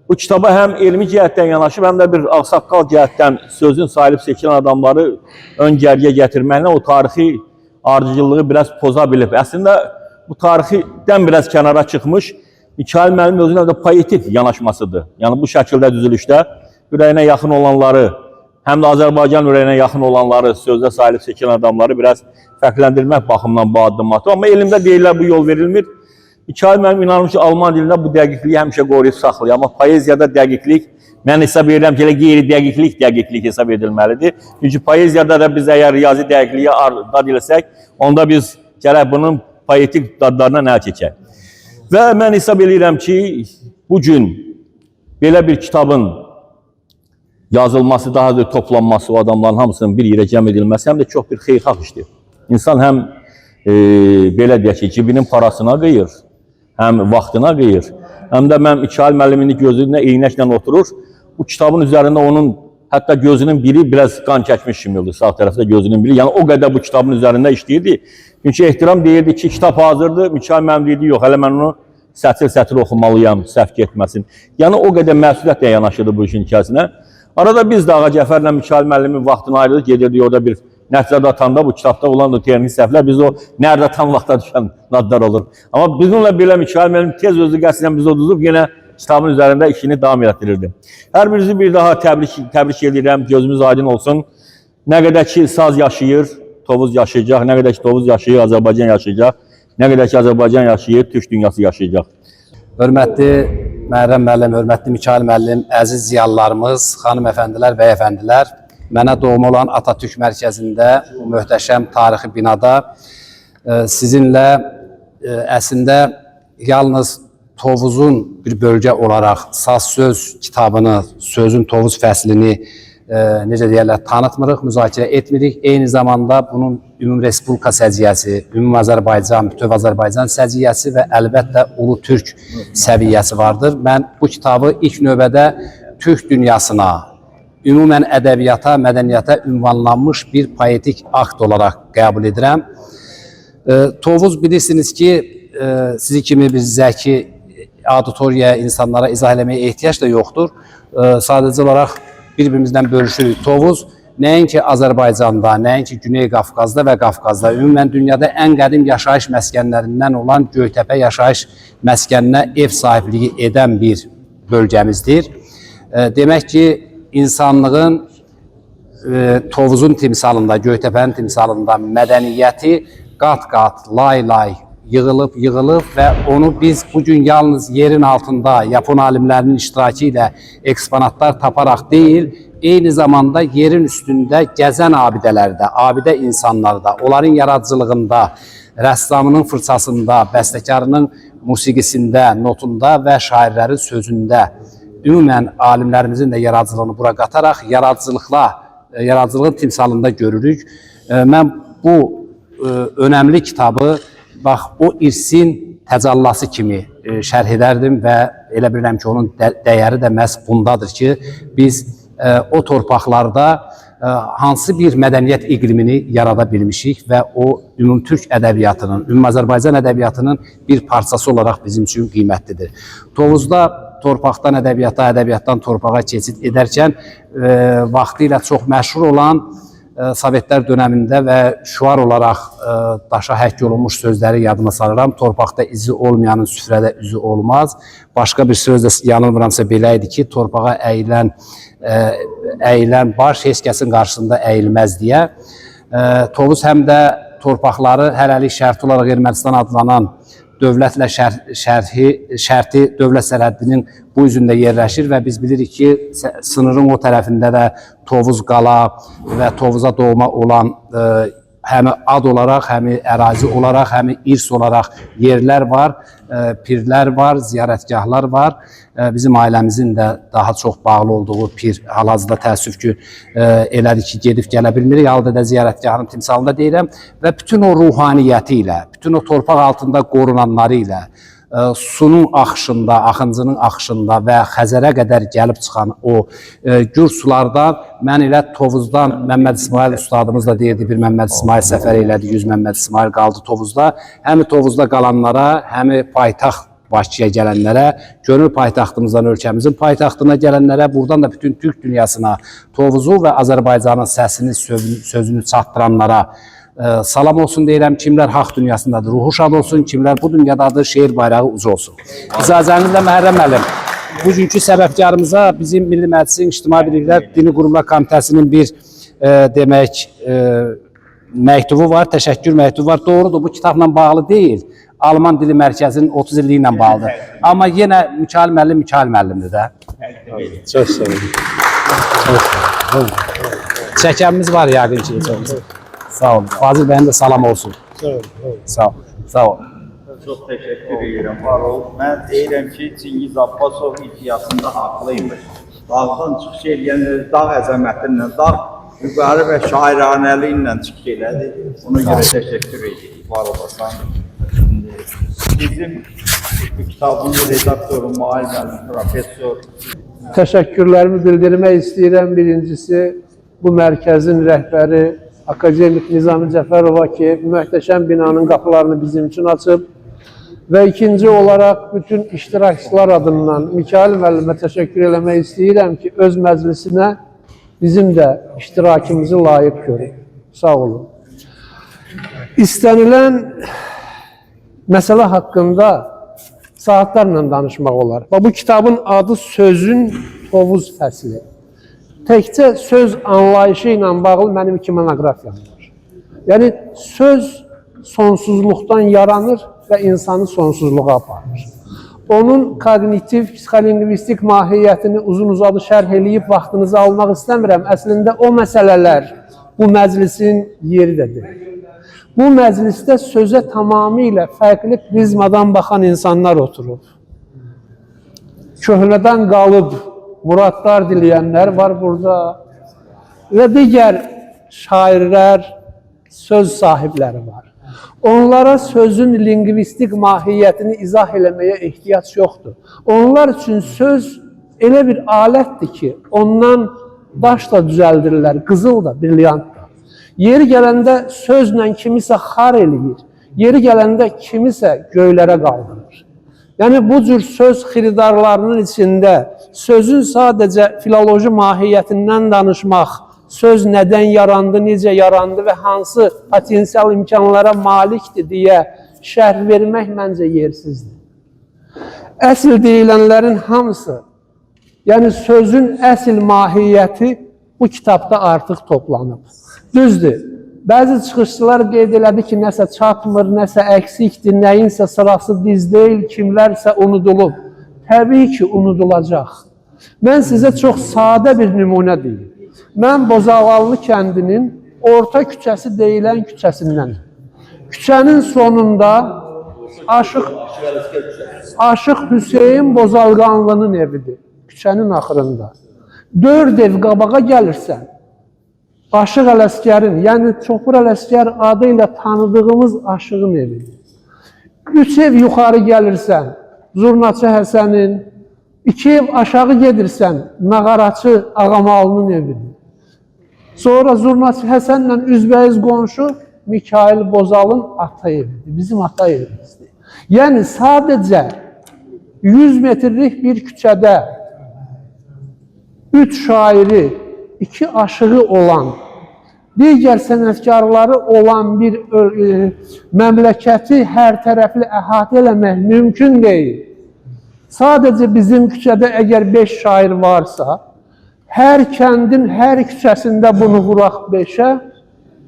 bu kitaba həm elmi cəhətdən yanaşıb, həm də bir ağsaqqal cəhətdən sözün sahib seçilən adamları ön gərgiyə gətirməklə o tarixi ardıcılığı biraz poza bilib. Əslində bu tarixdən biraz kənara çıxmış Mikail müəllim özünə də poetik yanaşmasıdır. Yəni bu şəkildə düzülüşdə ürəyinə yaxın olanları, həm də Azərbaycan ürəyinə yaxın olanları, sözdə sahib seçilən adamları biraz fərqləndirmək baxımından bu addım atır. Amma elmdə deyirlər bu yol verilmir. Mikail müəllim inanmış ki, Alman dilində bu dəqiqliyi həmişə qoruyub saxlayır. Amma poeziyada dəqiqlik, mən hesab edirəm ki, qeyri-dəqiqlik hesab edilməlidir. Çünki poeziyada da biz əgər riyazi dəqiqliyə dad eləsək, onda biz gərək bunun poetik dadlarına nə çəkək. Və mən hesab edirəm ki, bugün belə bir kitabın yazılması, daha da toplanması, o adamların hamısının bir yerə cəm edilməsi həm də çox bir xeyirxah işdir. İnsan həm belə deyək ki, cibinin parasına qıyır, həm vaxtına qıyır, həm də mən Mikail müəllimin gözünə eynəklə oturur. Bu kitabın üzərində onun hətta gözünün biri biraz qan çəkmiş kimi oldu, sağ tərəfdə gözünün biri. Yəni o qədər bu kitabın üzərində işləyirdi. Çünki ehtiram deyirdi ki, kitab hazırdır. Mikail müəllim deyirdi, yox, hələ mən onu sətir-sətir oxumalıyam, səhv getməsin. Yəni o qədər məsuliyyətlə yanaşırdı bu işin içərisinə. Arada biz də Ağa Cəfərlə Mikail müəllimin vaxtını ayırırıq, gedirdik orada bir nəticədə atanda bu kitabda olan o texnik səhvlər biz o nerede tam vaxta düşən nadlar olur. Amma bizimlə belə Mikail müəllim tez özü qəsdən biz uduzub yenə kitabın üzərində işini davam etdirirdi. Hər birinizi bir daha təbrik edirəm, gözümüz aydın olsun. Nə qədər ki saz yaşayır, Tovuz yaşayacaq, nə qədər ki Tovuz yaşayır, Azərbaycan yaşayacaq, nə qədər ki Azərbaycan yaşayır, Türk dünyası yaşayacaq. Hörmətli Məhərrəm müəllim, hörmətli Mikail müəllim, əziz ziyalılarımız, xanım-əfəndilər, bəy-əfəndilər, mənə doğma olan Atatürk mərkəzində, bu möhtəşəm tarixi binada sizinlə əslində yalnız Tovuzun bir bölgə olaraq saz söz kitabını, sözün Tovuz fəslini necə deyərlər, tanıtmırıq, müzakirə etmirik. Eyni zamanda bunun Ümum Respublika səciyyəsi, Ümum Azərbaycan, Bütöv Azərbaycan səciyyəsi və əlbəttə Ulu Türk səviyyəsi vardır. Mən bu kitabı ilk növbədə Türk dünyasına, ümumən ədəbiyyata, mədəniyyata ünvanlanmış bir poetik akt olaraq qəbul edirəm. Tovuz bilirsiniz ki, sizi kimi bir zəki auditoriyaya, insanlara izah eləməyə ehtiyac da yoxdur. Sadəcə olaraq bir-birimizdən bölüşürük. Tovuz nəinki Azərbaycanda, nəinki Güney Qafqazda və Qafqazda, ümumən dünyada ən qədim yaşayış məskənlərindən olan Göytəpə yaşayış məskəninə ev sahibliyi edən bir bölgəmizdir. Demək ki, insanlığın Tovuzun timsalında, Göytəpənin timsalında mədəniyyəti qat-qat, lay-lay yığılıb və onu biz bugün yalnız yerin altında Yapon alimlərinin iştirakı ilə eksponatlar taparaq deyil, eyni zamanda yerin üstündə gəzən abidələrdə, abidə insanlarda, onların yaradıcılığında, rəssamının fırçasında, bəstəkarının musiqisində, notunda və şairlərin sözündə, ümumən alimlərimizin də yaradıcılığını bura qataraq yaradıcılıqla yaradıcılığın timsalında görürük. Mən bu önəmli kitabı bax o irsin təcallası kimi şərh edərdim və elə bilirəm ki, onun dəyəri də məhz bundadır ki, biz o torpaqlarda hansı bir mədəniyyət iqlimini yarada bilmişik və o ümumtürk ədəbiyyatının, Ümumi-Azərbaycan ədəbiyyatının bir parçası olaraq bizim üçün qiymətlidir. Tovuzda torpaqdan ədəbiyyata, ədəbiyyatdan torpağa keçid edərkən vaxtilə çox məşhur olan Sovetlər dönəmində və şüar olaraq daşa həkk olunmuş sözləri yadıma salıram. Torpaqda izi olmayanın süfrədə üzü olmaz. Başqa bir söz də yanılmıramsa belə idi ki, torpağa əyilən baş heç kəsin qarşısında əyilməz deyə. Tovuz həm də torpaqları hələlik şərti olaraq Ermənistan adlanan dövlətlə şərti dövlət sərhəddinin bu üzündə yerləşir və biz bilirik ki, sınırın o tərəfində də Tovuz qala və Tovuza doğma olan həm ad olaraq, həm ərazi olaraq, həm irs olaraq yerlər var, pirlər var, ziyarətgahlar var. Bizim ailəmizin də daha çox bağlı olduğu pir hal-hazırda təəssüf ki, elədir ki, gedib gələ bilmirik. Halda da ziyarətgahının timsalında deyirəm və bütün o ruhaniyyəti ilə, bütün o torpaq altında qorunanları ilə, sunun axışında, axıncının axışında və Xəzərə qədər gəlib çıxan o gür sulardan mən elə Tovuzdan Məmməd İsmail ustadımız da deyirdi, bir Məmməd İsmail səfər elədi, 100 Məmməd İsmail qaldı Tovuzda. Həmi Tovuzda qalanlara, həmi paytaxt Bakıya gələnlərə, gönül paytaxtımızdan ölkəmizin paytaxtına gələnlərə, buradan da bütün Türk dünyasına Tovuzu və Azərbaycanın səsini, sözünü çatdıranlara salam olsun deyirəm. Kimlər haqq dünyasındadır, ruhu şad olsun, kimlər bu dünyadadır, şehir bayrağı ucu olsun. İcazənizlə Məhərrəm müəllim, bugünkü səbəbkarımıza bizim Milli Məclisin İctimai Birliklər Dini Qurumlar Komitəsinin bir demək məktubu var, təşəkkür məktubu var. Doğrudur, bu kitabla bağlı deyil. Alman Dili Mərkəzinin 30 illiyi ilə bağlıdır. Amma yenə Mikail müəllimdir də. Çox sağ olun. Çəkəmimiz var yəqin ki. Sağ olun. Fazil bəyin də salam olsun. Sağ olun. Sağ olun. Çox təşəkkür edirəm, var ol. Mən deyirəm ki, Çingiz Abbasov iddiasında haqlıymış. Dağdan çıxış eləyən dağ əzəmətindən, dağ müqarı və şairanəli ilə çıxış elədi. Ona görə təşəkkür edirik, var olasan. Bizim bu kitabın redaktoru, müəllim, professor. Təşəkkürlərimi bildirmək istəyirəm. Birincisi, bu mərkəzin rəhbəri Akademik Nizami Cəfərova ki, möhtəşəm binanın qapılarını bizim üçün açıb və ikinci olaraq bütün iştirakçılar adından Mikail müəllimə təşəkkür eləmək istəyirəm ki, öz məclisinə bizim də iştirakımızı layiq görür. Sağ olun. İstənilən məsələ haqqında saatlarla danışmaq olar. Bu kitabın adı Sözün Tovuz fəsli. Təkcə söz anlayışı ilə bağlı mənim 2 monoqrafiyam var. Yəni, söz sonsuzluqdan yaranır və insanı sonsuzluğa aparır. Onun kognitiv, psixolingvistik mahiyyətini uzun-uzadı şərh eləyib vaxtınızı almaq istəmirəm. Əslində, o məsələlər bu məclisin yeridir. Bu məclisdə sözə tamamilə fərqli prizmadan baxan insanlar oturub. Köhnədən qalıb muradlar diləyənlər var burada və digər şairlər, söz sahibləri var. Onlara sözün lingvistik mahiyyətini izah eləməyə ehtiyac yoxdur. Onlar üçün söz elə bir alətdir ki, ondan daş da düzəldirlər, qızıl da, brilyant da. Yeri gələndə sözlə kimisə xar eləyir, yeri gələndə kimisə göylərə qaldırır. Yəni, bu cür söz xiridarlarının içində sözün sadəcə filoloji mahiyyətindən danışmaq, söz nədən yarandı, necə yarandı və hansı potensial imkanlara malikdir deyə şərh vermək məncə yersizdir. Əsl deyilənlərin hamısı, yəni sözün əsl mahiyyəti bu kitabda artıq toplanıb. Düzdür, bəzi çıxışçılar qeyd elədi ki, nəsə çatmır, nəsə əksikdir, nəyinsə sırası diz deyil, kimlərsə unudulub. Təbii ki, unudulacaq. Mən sizə çox sadə bir nümunə deyim. Mən Bozağallı kəndinin orta küçəsi deyilən küçəsindən. Küçənin sonunda Aşıq Hüseyin Bozalqanlının evidir. Küçənin axırında. 4 ev qabağa gəlirsən, Aşıq Ələsgərin, yəni Çopur Ələsgər adı ilə tanıdığımız Aşığın evidir. 3 ev yuxarı gəlirsən, Zurnaçı Həsənin, 2 ev aşağı gedirsən, Nağaraçı Ağamalının evidir. Sonra Zurnaçı Həsənlə üzbəyiz qonşu Mikail Bozalın ata evidir, bizim ata evimizdir. Yəni sadəcə 100 metrlik bir küçədə 3 şairi, 2 aşığı olan, digər sənətkarları olan bir məmləkəti hər tərəfli əhatə eləmək mümkün deyil. Sadəcə bizim küçədə əgər 5 şair varsa, hər kəndin hər küçəsində bunu vuraq 5-ə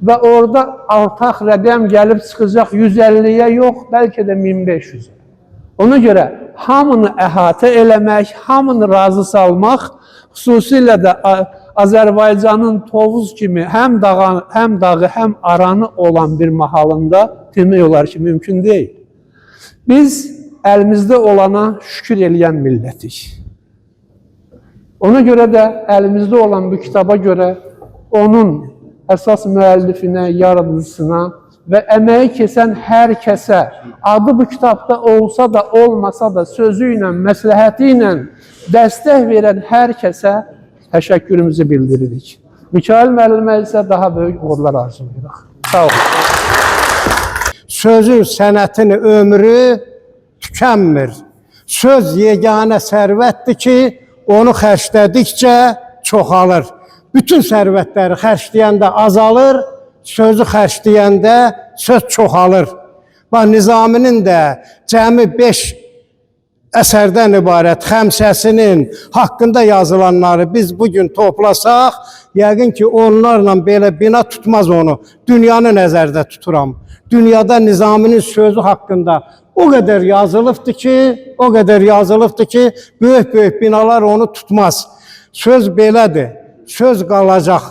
və orada ortaq rəqəm gəlib çıxacaq 150-yə yox, bəlkə də 1500-ə. Ona görə hamını əhatə eləmək, hamını razı salmaq, xüsusilə də Azərbaycanın Tovuz kimi həm dağı, həm aranı olan bir mahalında demək olar ki, mümkün deyil. Biz əlimizdə olana şükür eləyən millətik. Ona görə də əlimizdə olan bu kitaba görə onun əsas müəllifinə, yaradıcısına və əməyi keçən hər kəsə, adı bu kitabda olsa da, olmasa da, sözü ilə, məsləhəti ilə dəstək verən hər kəsə təşəkkürümüzü bildiririk. Mikail müəllimə isə daha böyük uğurlar arzulayırıq. Sağ olun. Sözün, sənətin ömrü tükənmir. Söz yeganə sərvətdir ki, onu xərclədikcə çoxalır. Bütün sərvətləri xərcləyəndə azalır, sözü xərcləyəndə söz çoxalır. Nizaminin də cəmi 5 əsərdən ibarət xəmsəsinin haqqında yazılanları biz bugün toplasaq, yəqin ki, onlarla belə bina tutmaz onu. Dünyanı nəzərdə tuturam. Dünyada Nizaminin sözü haqqında o qədər yazılıbdır ki, böyük binalar onu tutmaz. Söz belədir. Söz qalacaq.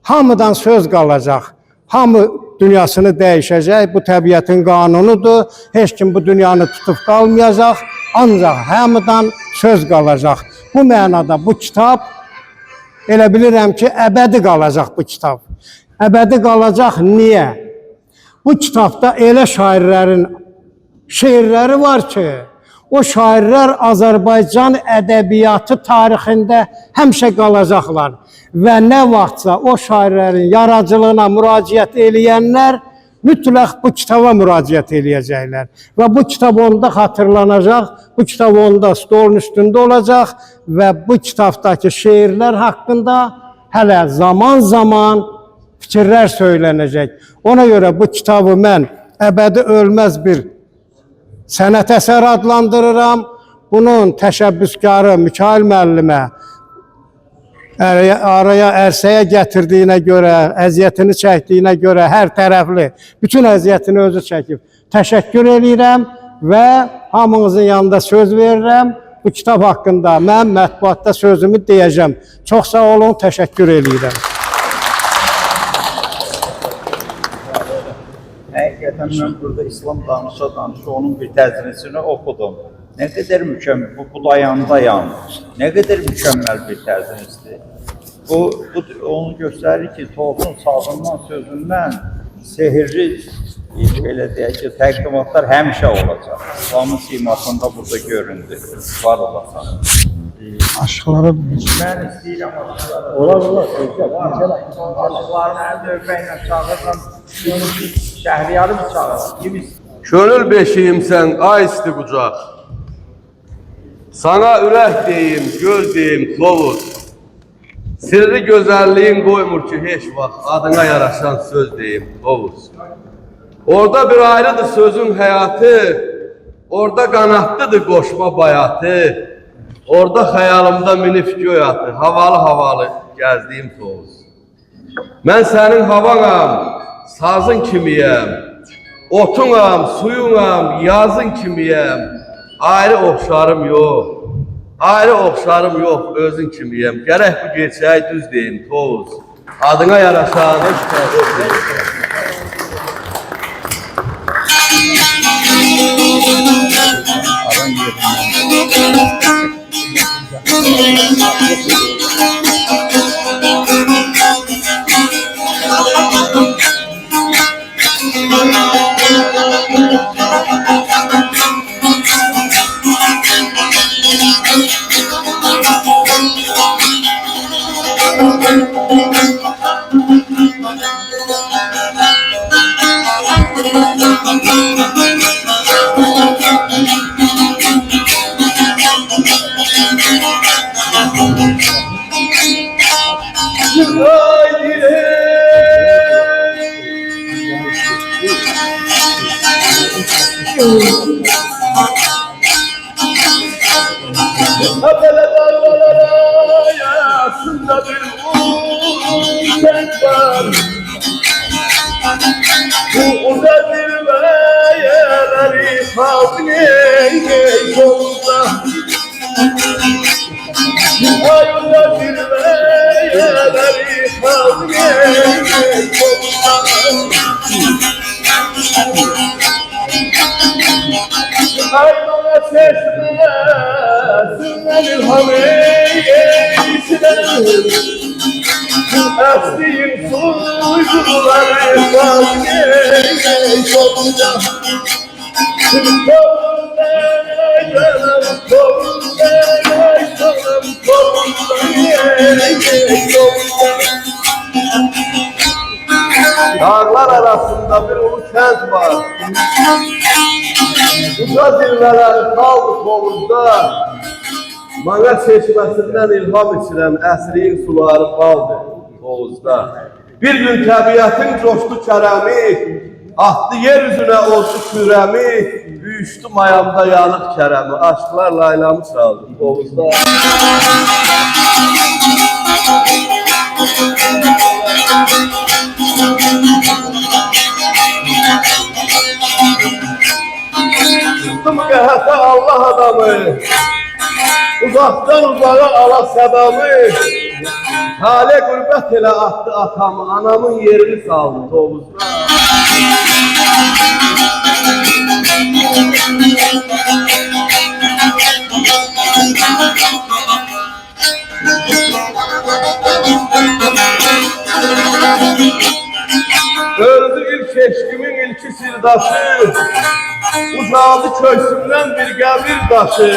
Hamıdan söz qalacaq. Hamı dünyasını dəyişəcək. Bu təbiətin qanunudur. Heç kim bu dünyanı tutub qalmayacaq. Ancaq hamıdan söz qalacaq. Bu mənada bu kitab, elə bilirəm ki, əbədi qalacaq bu kitab. Əbədi qalacaq niyə? Bu kitabda elə şairlərin şeirləri var ki, o şairlər Azərbaycan ədəbiyyatı tarixində həmişə qalacaqlar. Və nə vaxtsa o şairlərin yaradıcılığına müraciət eləyənlər mütləq bu kitaba müraciət eləyəcəklər. Və bu kitab onda xatırlanacaq, bu kitab onda stolun üstündə olacaq və bu kitabdakı şeirlər haqqında hələ zaman fikirlər söylənəcək. Ona görə bu kitabı mən əbədi ölməz bir sənət əsər adlandırıram. Bunun təşəbbüskarı Mikail müəllimə araya ərsəyə gətirdiyinə görə, əziyyətini çəkdiyinə görə hər tərəfli, bütün əziyyətini özü çəkib. Təşəkkür edirəm və hamınızın yanında söz verirəm. Bu kitab haqqında mən mətbuatda sözümü deyəcəm. Çox sağ olun, təşəkkür edirəm. Həqiqətən mən burada İslam danışa onun bir təzrisini oxudum. Nə qədər mükəmməl, bu dayandayam. Nə qədər mükəmməl bir təzrisdir. Bu onu göstərir ki, Tovuzun sağından sözündən sehirli, belə deyək ki, təqdimatlar həmişə olacaq. İslamın simasında burada göründü. Var olacaq. Aşıqlara Mən istəyirəm aşıqlara. Olar. Aşıqlarını növbəylə çağırıram. Şəhriyarı mı çağırır? Könül beşiyimsən, ay isti qucaq. Sana ürək deyim, göz deyim, Tovuz. Sirri gözəlliyin qoymur ki, heç vaxt adına yaraşan söz deyim, Tovuz. Orada bir ayrıdır sözün həyatı, orada qanatlıdır qoşma bayatı, orada xəyalımda minif göy atı, havalı gəzdiyim Tovuz. Mən sənin havanam, sazın kimiyəm, otunam, suyunam, yazın kimiyəm, ayrı oxşarım yox, özün kimiyəm. Gərək bu gerçəyi düz deyim, Tovuz. Adına yaraşan Habele dağlara yasında bir uçak var. Bu uzak zirveyeleri kavgine yolda. Ay uzak zirveyeleri kavgine yolda. Ay bana seslesinler ilham eylesinler. Esliğin suyuları vazgeç olunca. Kolumdan aydanım, kolumdan aydanım, kolumdan geç olunca. Dağlar arasında bir ulu kent var. Uca zirveler kaldı kolunda. Mana çeşməsindən ilham içirən əsriyin suları qaldı Oğuzda. Bir gün təbiətin coşdu kərəmi, atdı yeryüzünə oldu kürəmi, büyüşdü mayamda yanıq kərəmi, aşklar laylamı çaldı Oğuzda. Tuttum qəhətə Allah adamı, uzaqdan uzağa ala sədamı, hale qürbət elə atdı atamı, anamın yerini saldı Tovuzda. Öldü ilk eşkimin ilki sirdaşı, uzaldı köksümdən bir qəbir daşı.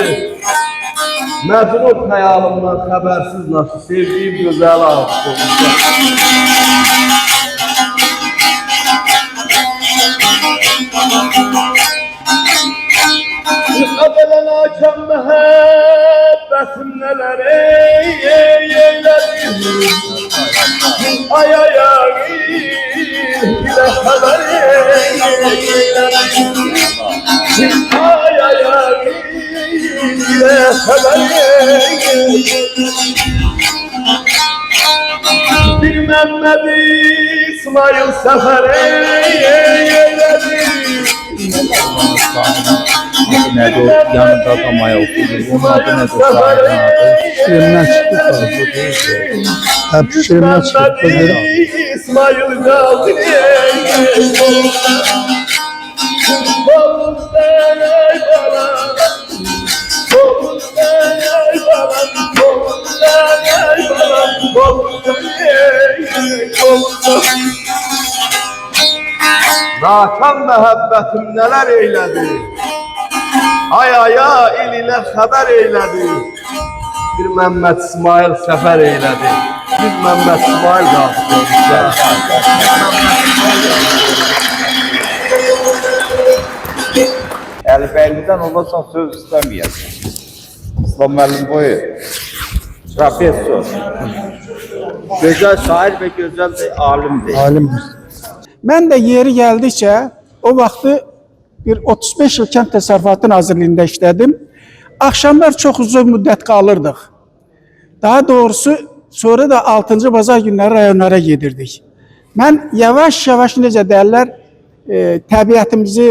Məcnun xəyalımdan xəbərsiz naşı, sevdiyim gözəl aldı Tovuzda. Əvvələn akəm məhəbbətim nələr eylədim. Ay ay ay ilə xəbər eylədim. Ay ay ay ilə xəbər eylədim. Bir Məhəmməd İsmail səfər eylədim. Nədir o yanında adamaya oxudur, onun adı nədir o sahirin adı? Şirinler çıktı. Hep şirinler çıktı. İsmail qaldı Tovuzdan ay balam, Tovuzdan ay balam, Tovuzdan ay balam, Tovuzdan. Nakam məhəbbətim nələr eylədi, ay aya il ilə xəbər eylədi. Bir Məhəmməd İsmail səfər eylədi, bir Məhəmməd İsmail qaldı. Əlbəylidən olasan söz istəməyəsən. İslam müəllim boyu, professor, gözəl şair və gözəl də alimdir. Alimdir. Mən də yeri gəldikcə o vaxtı bir 35 il kənd təsərrüfatı nazirliyində işlədim. Axşamlar çox uzun müddət qalırdıq. Daha doğrusu sonra da 6-cı bazar günləri rayonlara gedirdik. Mən yavaş-yavaş necə deyirlər, təbiətimizi,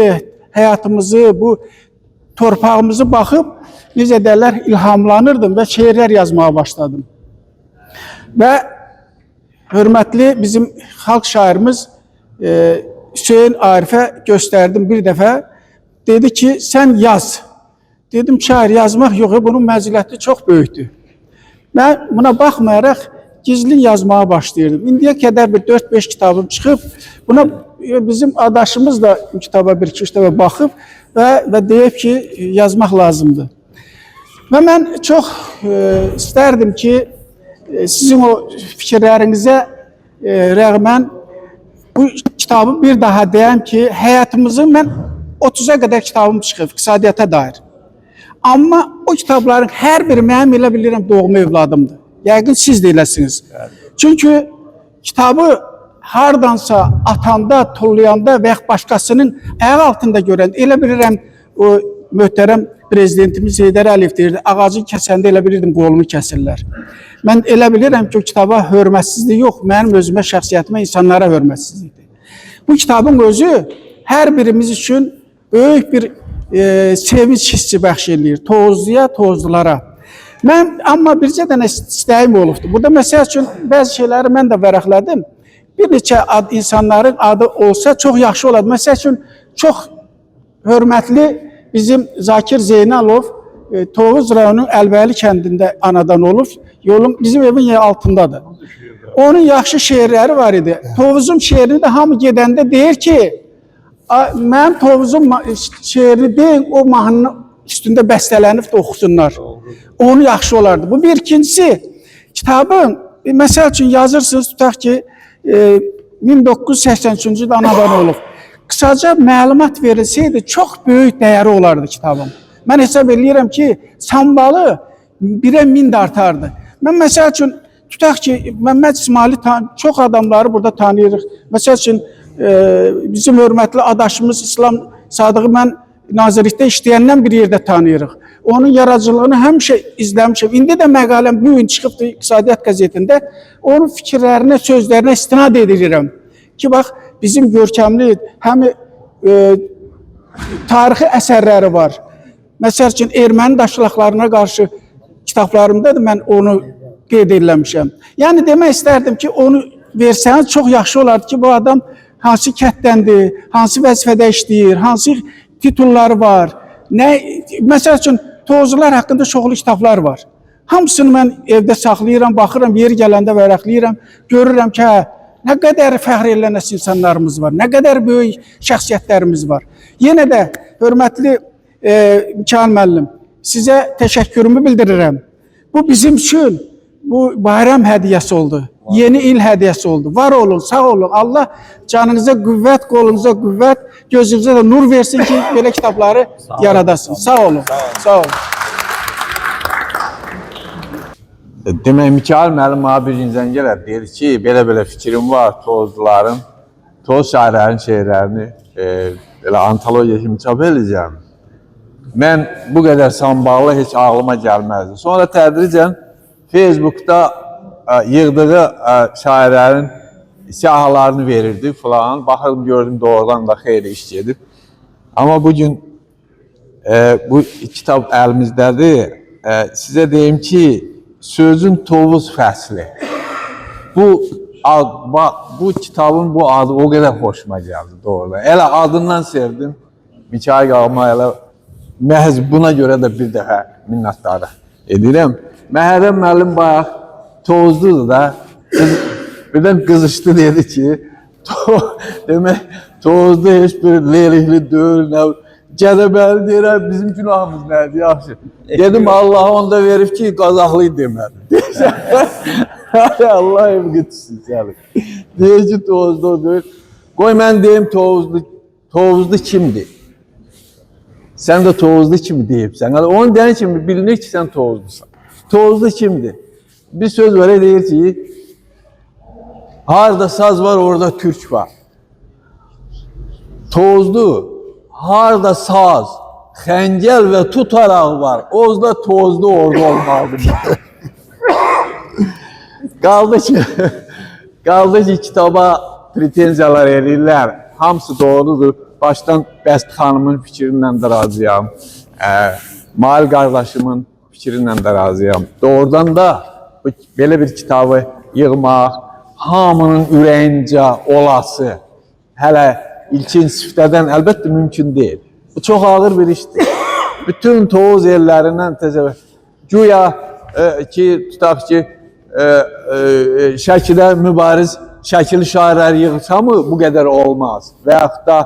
həyatımızı, bu torpağımızı baxıb necə deyirlər, ilhamlanırdım və şeirlər yazmağa başladım. Və hörmətli bizim xalq şairimiz Hüseyin Arifə göstərdim bir dəfə. Dedi ki, sən yaz. Dedim, şair yazmaq yox, bunun məziləti çox böyükdür. Mən buna baxmayaraq gizli yazmağa başlayırdım. İndiyə qədər bir 4-5 kitabım çıxıb, buna bizim adaşımız da kitaba bir-iki kitaba baxıb və deyib ki, yazmaq lazımdır. Və mən çox istərdim ki, sizin o fikirlərinizə rəğmən bu kitabı bir daha deyəm ki, həyatımızın mən 30'a qədər kitabım çıxıb iqtisadiyyata dair. Amma o kitabların hər biri mənim elə bilirəm doğma evladımdır. Yəqin siz də eləsiniz. Çünki kitabı hardansa atanda, tullayanda və yaxud başqasının ayaq altında görəndə elə bilirəm o möhtərəm prezidentimiz Heydər Əliyev deyirdi, ağacı kəsəndə elə bilirdim qolumu kəsirlər. Mən elə bilirəm ki, o kitaba hörmətsizlik yox, mənim özümə, şəxsiyyətimə, insanlara hörmətsizlikdir. Bu kitabın özü hər birimiz üçün böyük bir sevinç hissi bəxş eləyir, Tovuzluya, Tovuzlulara. Mən amma bircə dənə istəyim olubdur. Burada məsəl üçün bəzi şeyləri mən də vərəqlədim. Bir neçə insanların adı olsa çox yaxşı olardı. Məsəl üçün çox hörmətli bizim Zakir Zeynalov Tovuz rayonunun Əlbəyli kəndində anadan olub. Yolun bizim evin yer altındadır. Onun yaxşı şeirləri var idi. Tovuzum şeirini də hamı gedəndə deyir ki, mənim Tovuzum şeirini deyil, o mahnının üstündə bəstələnib də oxusunlar. Onu yaxşı olardı. Bu bir. İkincisi, kitabın, məsəl üçün yazırsınız, tutaq ki, 1983-cü ildə anadan olub. Kısaca məlumat verilsəydi, çox böyük dəyəri olardı kitabın. Mən hesab edirəm ki, sambalı 1'e 1000 də artardı. Mən məsəl üçün, tutaq ki, Məhəmməd İsmaili çox adamları burada tanıyırıq. Məsəl üçün, bizim hörmətli adaşımız İslam Sadığı mən nazirlikdə işləyəndən bir yerdə tanıyırıq. Onun yaradıcılığını həmişə izləmişəm. İndi də məqaləm bu gün çıxıbdı İqtisadiyyat qəzetində. Onun fikirlərinə, sözlərinə istinad edirəm. Ki, bax, bizim görkəmli həm tarixi əsərləri var. Məsəl üçün, erməni daşlaqlarına qarşı kitablarımda da mən onu qeyd eləmişəm. Yəni, demək istərdim ki, onu versəniz çox yaxşı olardı ki, bu adam hansı kətdəndir, hansı vəzifədə işləyir, hansı titulları var. Məsəl üçün, Tovuzlular haqqında çoxlu kitablar var. Hamısını mən evdə saxlayıram, baxıram, yeri gələndə vərəqləyirəm, görürəm ki, nə qədər fəxr edilənəs insanlarımız var, nə qədər böyük şəxsiyyətlərimiz var. Yenə də, hörmətli Mikail müəllim, sizə təşəkkürümü bildirirəm. Bu bizim üçün bu bayram hədiyyəsi oldu, yeni il hədiyyəsi oldu. Var olun, sağ olun. Allah canınıza qüvvət, qolunuza qüvvət, gözünüzə də nur versin ki, belə kitabları yaradasın. Sağ olun, sağ olun. Demək, Mikail müəllim mənə bir gün zəng gələr, deyir ki, belə fikrim var, Tovuzluların, Tovuz şairlərin şeirlərini elə antologiya kimi çap edəcəm. Mən bu qədər sambalı heç ağlıma gəlməzdi. Sonra tədricən Facebookda yığdığı şairlərin siyahılarını verirdi falan. Baxırdım, gördüm doğrudan da xeyli iş gedib. Amma bugün bu kitab əlimizdədir. Sizə deyim ki, Sözün Tovuz fəsli. Bu kitabın bu adı o qədər xoşuma gəldi doğrudan. Elə adından sevdim. Mikail qalma elə məhz buna görə də bir dəfə minnətdarı edirəm. Məhərrəm müəllim bayaq Tovuzludur da. Birdən qızışdı dedi ki, demək Tovuzlu heç bir lelikli deyil, Gədəbəli deyirəm, bizim günahımız nədir, yaxşı. Dedim, Allah onda verib ki, Qazaxlıyı demədi. Allah evqitsin səni. Deyir ki, Tovuzlu deyil. Qoy mən deyim, Tovuzlu kimdir? Sən də Tovuzlu kimi deyibsən. Onun deyən kimi bilinir ki, sən Tovuzlusan. Tovuzlu kimdir? Bir söz var, deyir ki, harada saz var, orada türk var. Tovuzlu, harada saz, xəngəl və tutaraq var, ozda Tovuzlu orada olmalıdır. Qaldı ki, kitaba pretenziyalar edirlər, hamısı doğrudur. Başdan Bəst xanımın fikrindən də razıyam, Mail qardaşımın fikrindən də razıyam. Doğrudan da belə bir kitabı yığmaq, hamının ürəyincə olası, hələ ilkin siftədən əlbəttə mümkün deyil. Bu çox ağır bir işdir. Bütün Tovuz yerlərindən təzəvvür. Güya ki, tutaq ki, Şəkidə mübariz şəkili şairləri yığılsa mı bu qədər olmaz. Və yaxud da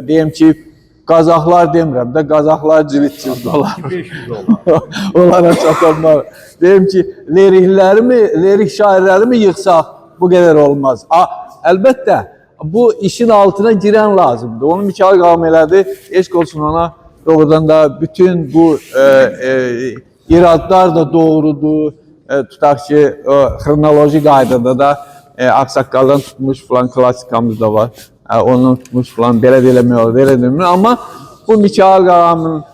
deyim ki, Qazaxlar demirəm də, Qazaxlar cilit olar. 500 olar. Onlara çatanlar. Deyim ki, lirik şairlərimi yıxsaq bu qədər olmaz. Əlbəttə, bu işin altına girən lazımdır. Onu Mikail Qağam elədi, eşq olsun ona. Doğrudan da bütün bu iradlar da doğrudur. Tutaq ki, xronoloji qaydada da Ağsaqqaldan tutmuş falan klassikamız da var. Onu tutmuş falan, belə də eləmək olur, belə demək. Amma bu Mikail Qağamın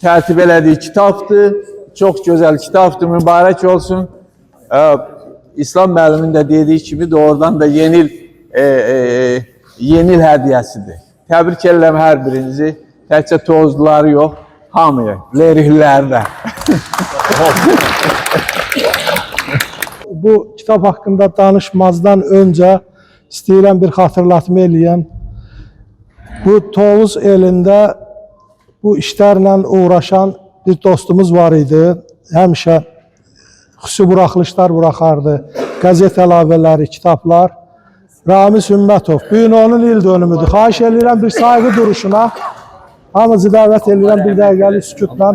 tərtib elədiyi kitabdır. Çox gözəl kitabdır, mübarək olsun. İslam müəllimin də dediyi kimi doğrudan da yeni il hədiyyəsidir. Təbrik edirəm hər birinizi. Təkcə Tovuzluları yox, hamıya, lerihliləri də. Bu kitab haqqında danışmazdan öncə istəyirəm bir xatırlatma eləyəm. Bu Tovuz elində bu işlərlə uğraşan bir dostumuz var idi. Həmişə xüsusi buraxılışlar buraxardı. Qəzet əlavələri, kitablar. Ramiz Ümmətov. Bu gün onun il dönümüdür. Xahiş edirəm bir sayğı duruşuna. Hamınızı dəvət edirəm bir dəqiqəlik sükutla.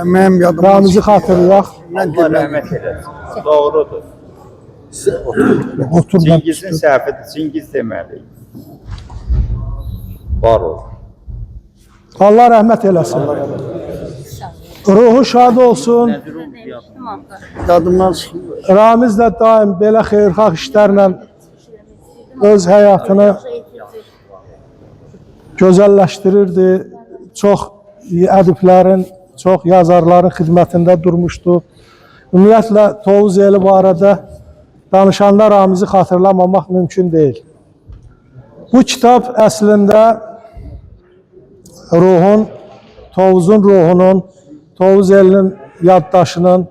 Mənim yadıma Ramizi xatırlayaq. Allah rəhmət eləsin. Doğrudur. Otur ben. Çingizin səhvidir, Çingiz deməli. Var ol. Allah rəhmət eləsin. Ruhu şad olsun. yadımdan çıxmır. Ramiz də daim belə xeyirxah işlərlə öz həyatını gözəlləşdirirdi. Çox ədiblərin, çox yazarların xidmətində durmuşdu. Ümumiyyətlə, Tovuz eli barədə danışanda Ramizi xatırlamamaq mümkün deyil. Bu kitab əslində ruhun, Tovuzun ruhunun, Tovuz elinin yaddaşının,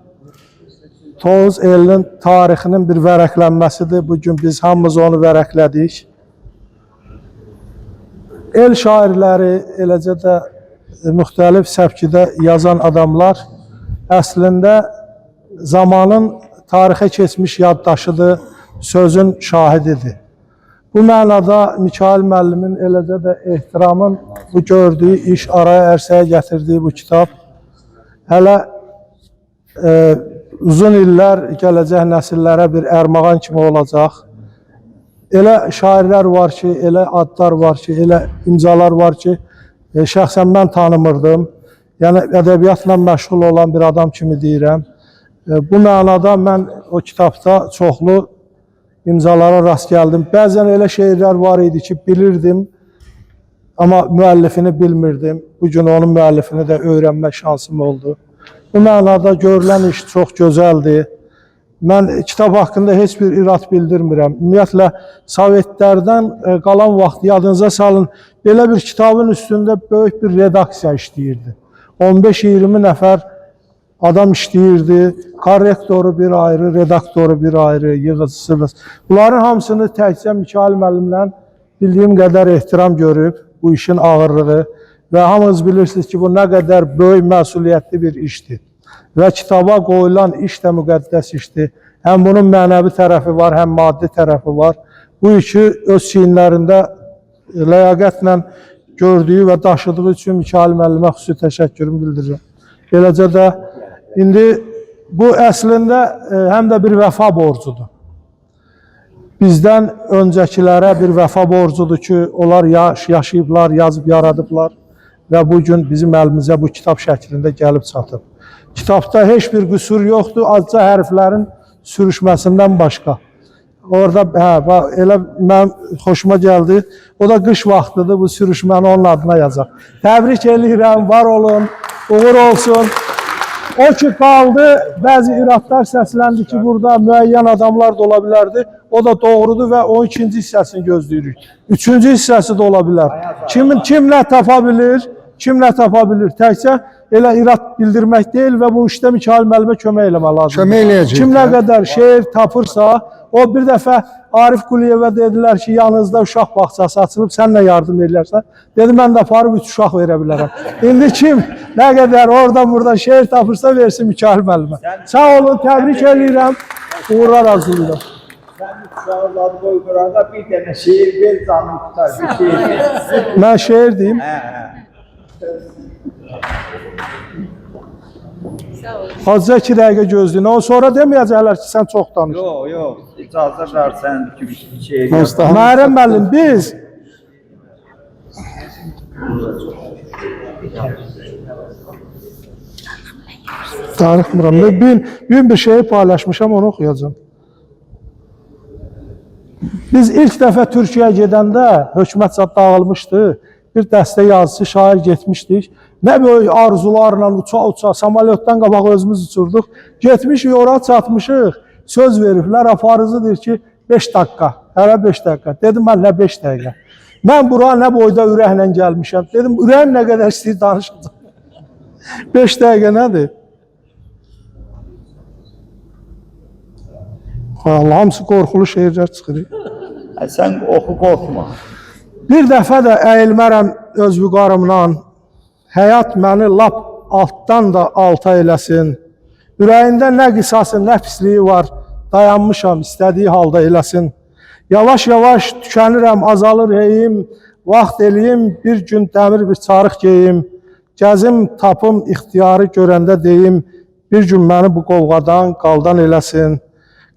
Tovuz elinin tarixinin bir vərəqlənməsidir. Bugün biz hamımız onu vərəqlədik. El şairləri, eləcə də müxtəlif səvkidə yazan adamlar əslində zamanın tarixə keçmiş yaddaşıdır, sözün şahididir. Bu mənada Mikail müəllimin, eləcə də ehtiramın bu gördüyü iş, araya ərsəyə gətirdiyi bu kitab hələ uzun illər gələcək nəsillərə bir ərmağan kimi olacaq. Elə şairlər var ki, elə adlar var ki, elə imzalar var ki, şəxsən mən tanımırdım. Yəni, ədəbiyyatla məşğul olan bir adam kimi deyirəm. Bu mənada mən o kitabda çoxlu imzalara rast gəldim. Bəzən elə şeirlər var idi ki, bilirdim, amma müəllifini bilmirdim. Bugün onun müəllifini də öyrənmək şansım oldu. Bu mənada görülən iş çox gözəldir. Mən kitab haqqında heç bir irad bildirmirəm. Ümumiyyətlə, Sovetlərdən qalan vaxt yadınıza salın, belə bir kitabın üstündə böyük bir redaksiya işləyirdi. 15-20 nəfər adam işləyirdi, korrektoru bir ayrı, redaktoru bir ayrı, yığıcısı. Bunların hamısını təkcə Mikail müəllimlə bildiyim qədər ehtiram görüb, bu işin ağırlığı və hamınız bilirsiniz ki, bu nə qədər böyük məsuliyyətli bir işdir. Və kitaba qoyulan iş də müqəddəs işdir. Həm bunun mənəvi tərəfi var, həm maddi tərəfi var. Bu işi öz çiyinlərində ləyaqətlə gördüyü və daşıdığı üçün Mikail müəllimə xüsusi təşəkkürümü bildirirəm. Eləcə də indi bu əslində həm də bir vəfa borcudur. Bizdən öncəkilərə bir vəfa borcudur ki, onlar yaşayıblar, yazıb yaradıblar və bugün bizim əlimizə bu kitab şəklində gəlib çatıb. Kitabda heç bir qüsur yoxdur, azca hərflərin sürüşməsindən başqa. Orada elə mənim xoşuma gəldi. O da qış vaxtıdır, bu sürüşməni onun adına yazaq. Təbrik edirəm, var olun, uğur olsun. O ki qaldı, bəzi iradlar səsləndi ki, burada müəyyən adamlar da ola bilərdi. O da doğrudur və o ikinci hissəsini gözləyirik. Üçüncü hissəsi də ola bilər. Kim nə tapa bilir, kim nə tapa bilir. Təkcə elə irad bildirmək deyil və bu işdə Mikail müəllimə kömək eləmək lazımdır. Kömək eləyəcək. Kim nə qədər şeir tapırsa, o bir dəfə Arif Quliyevə dedilər ki, yanınızda uşaq bağçası açılıb, sən nə yardım edirsən? Dedi, mən də aparıb 3 uşaq verə bilərəm. İndi kim nə qədər oradan-buradan şeir tapırsa, versin Mikail müəllimə. Sağ olun, təbrik edirəm, uğurlar arzulayıram. Sən uşaqları qoy quranda bir dənə şeir ver, canım tutar, bir şeir ver. Mən şeir deyim. Azca 2 dəqiqə gözləyin. O sonra deməyəcəklər ki, sən çox danış. Yox, icazə versən ki, bir şey Muharrem müəllim, biz darıxmıram. Ben bir şeyi paylaşmışam, onu oxuyacağım. Biz ilk dəfə Türkiyəyə gedəndə hökumət dağılmışdı. Bir dəstə yazısı şair getmişdik. Nə böyük arzularla uça-uça, samolyotdan qabaq özümüz uçurduq. Getmişik, ora çatmışıq. Söz veriblər, aparıcıdır ki, 5 dəqiqə, hələ 5 dəqiqə. Dedim, mən nə 5 dəqiqə? Mən bura nə boyda ürəklə gəlmişəm. Dedim, ürəyim nə qədər istəyir danışacaq. 5 dəqiqə nədir? Allah, hamısı qorxulu şeirlər çıxır. Sən oxu, qorxma. Bir dəfə də əyilmərəm öz vüqarımdan, həyat məni lap altdan da alta eləsin. Ürəyində nə qisasın, nə pisliyi var, dayanmışam, istədiyi halda eləsin. Yavaş-yavaş tükənirəm, azalır heyim, vaxt eləyim, bir gün dəmir bir çarıq geyim. Gəzim, tapım, ixtiyarı görəndə deyim, bir gün məni bu qovğadan, qaldan eləsin.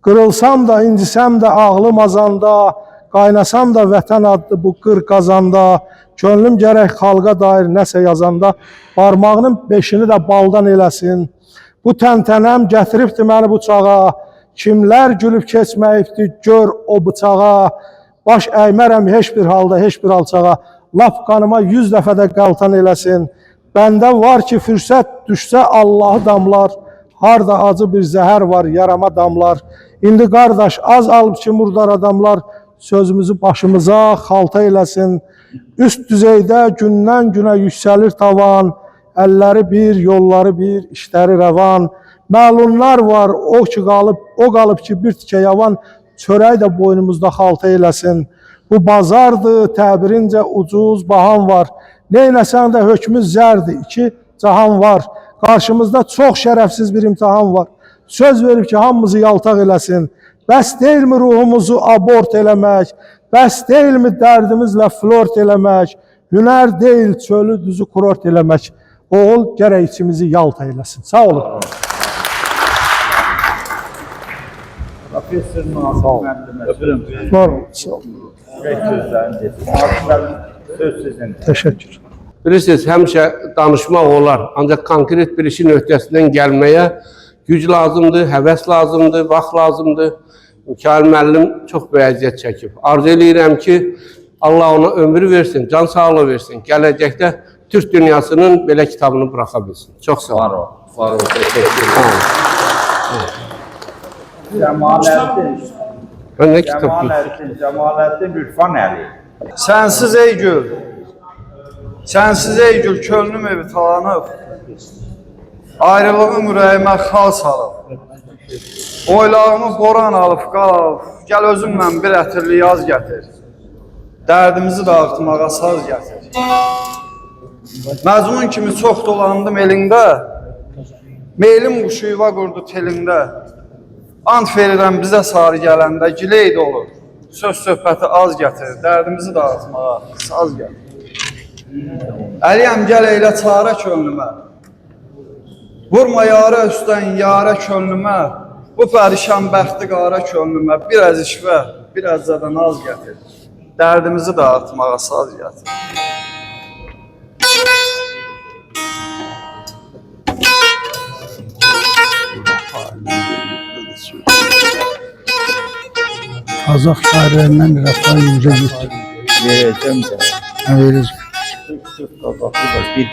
Qırılsam da, incisəm də, ağlım azanda, qaynasam da vətən adlı bu qır qazanda, könlüm gərək xalqa dair nəsə yazanda, barmağının 5-ini də baldan eləsin. Bu təntənəm gətiribdi məni bu çağa, kimlər gülüb keçməyibdi, gör o bıçağa. Baş əymərəm heç bir halda, heç bir alçağa, lap qanıma 100 dəfə də qaltan eləsin. Bəndə var ki, fürsət düşsə Allahı damlar, harda acı bir zəhər var, yarama damlar. İndi qardaş, az alıb ki, murdar adamlar, sözümüzü başımıza xalta eləsin. Üst düzeydə gündən günə yüksəlir tavan, əlləri bir, yolları bir, işləri rəvan. Məlunlar var, o qalıb ki, bir tikə yavan, çörək də boynumuzda xalta eləsin. Bu bazardır, təbirincə ucuz, bahan var. Neynəsən də hökmüz zərdir, 2 cahan var. Qarşımızda çox şərəfsiz bir imtihan var. Söz verib ki, hamımızı yaltaq eləsin. Bəs deyilmi ruhumuzu abort eləmək? Bəs deyilmi dərdimizlə flört eləmək? Hünər deyil, çölü düzü kurort eləmək. Oğul gərək içimizi yalta eləsin. Sağ olun. Profesör Nazım müəllimə Var olun. söz sizin. Təşəkkür. Bilirsiniz, həmişə danışmaq olar. Ancaq konkret bir işin öhdəsindən gəlməyə güc lazımdır, həvəs lazımdır, vaxt lazımdır. Mikail müəllim çox böyük əziyyət çəkib. Arzu edirəm ki, Allah ona ömür versin, can sağlığı versin. Gələcəkdə Türk dünyasının belə kitabını buraxa bilsin. Çox sağ olun. Var o. Cəmaləddin Ürfan Əli. Sənsiz ey gül, sənsiz ey gül, könlüm evi talanıb, ayrılığım ürəyimə xal salıb, oylağımı boran alıb qalıb, gəl özünlə bir ətirli yaz gətir, dərdimizi dağıtmağa saz gətir. Məzmun kimi çox dolandım elində, meylim quşu yuva qurdu telində, ant verirəm bizə sarı gələndə, gileydi olur. Söz söhbəti az gətir, dərdimizi dağıtmağa saz gətir. Əliyəm gəl eylə çarə könlümə, vurma yarə üstdən yarə könlümə, bu pərişan bəxti qara könlümə, bir az işvə, bir az da naz gətir, dərdimizi dağıtmağa saz gətir. Azaq şairlərindən Rəfa Yücə götür. Verəcəm də. Verəcək. Türk qabağı da bir.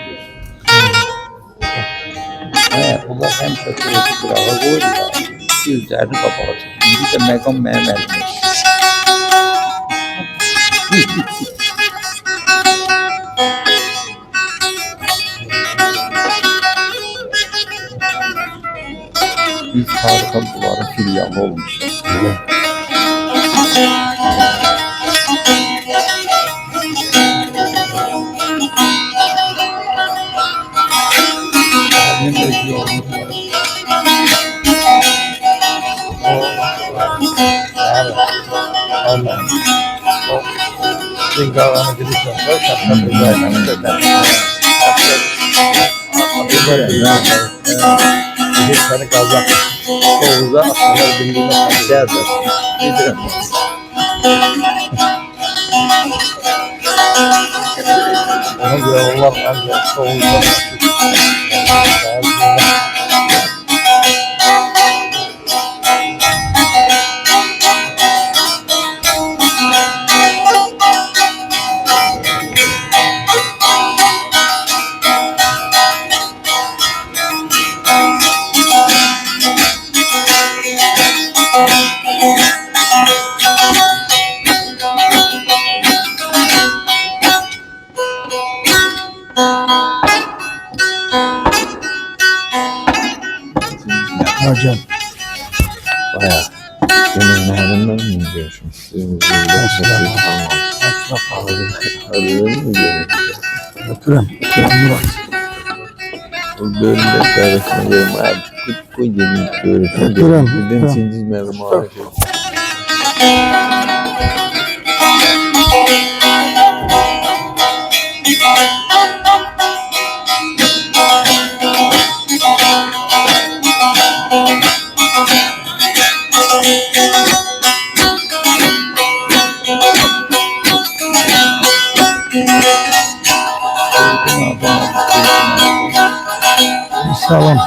Bunlar həmişə sürəti qırağa qoyurlar. Gözlərini qabağa çəkir. İndi də məqam mənim əlimdə. Biz tarixin bunların firyanı olmuşuz. Benim öz yolum var. Allah'ım. Zingalanı bilirsen, şapka bir zaten. Bir seni kazak. Oğuz'a atmalar bildiğine geldi. Bildirim. Ona göre onlar bence Oğuz'a Hocam. Bayağı. Senin mehrinden mi diyorsun? Götürem. Murat. Bu bölümde kardeşine göre artık bu yeni görüşme Götürem. birden çingiz mevrum ağacı. Salam.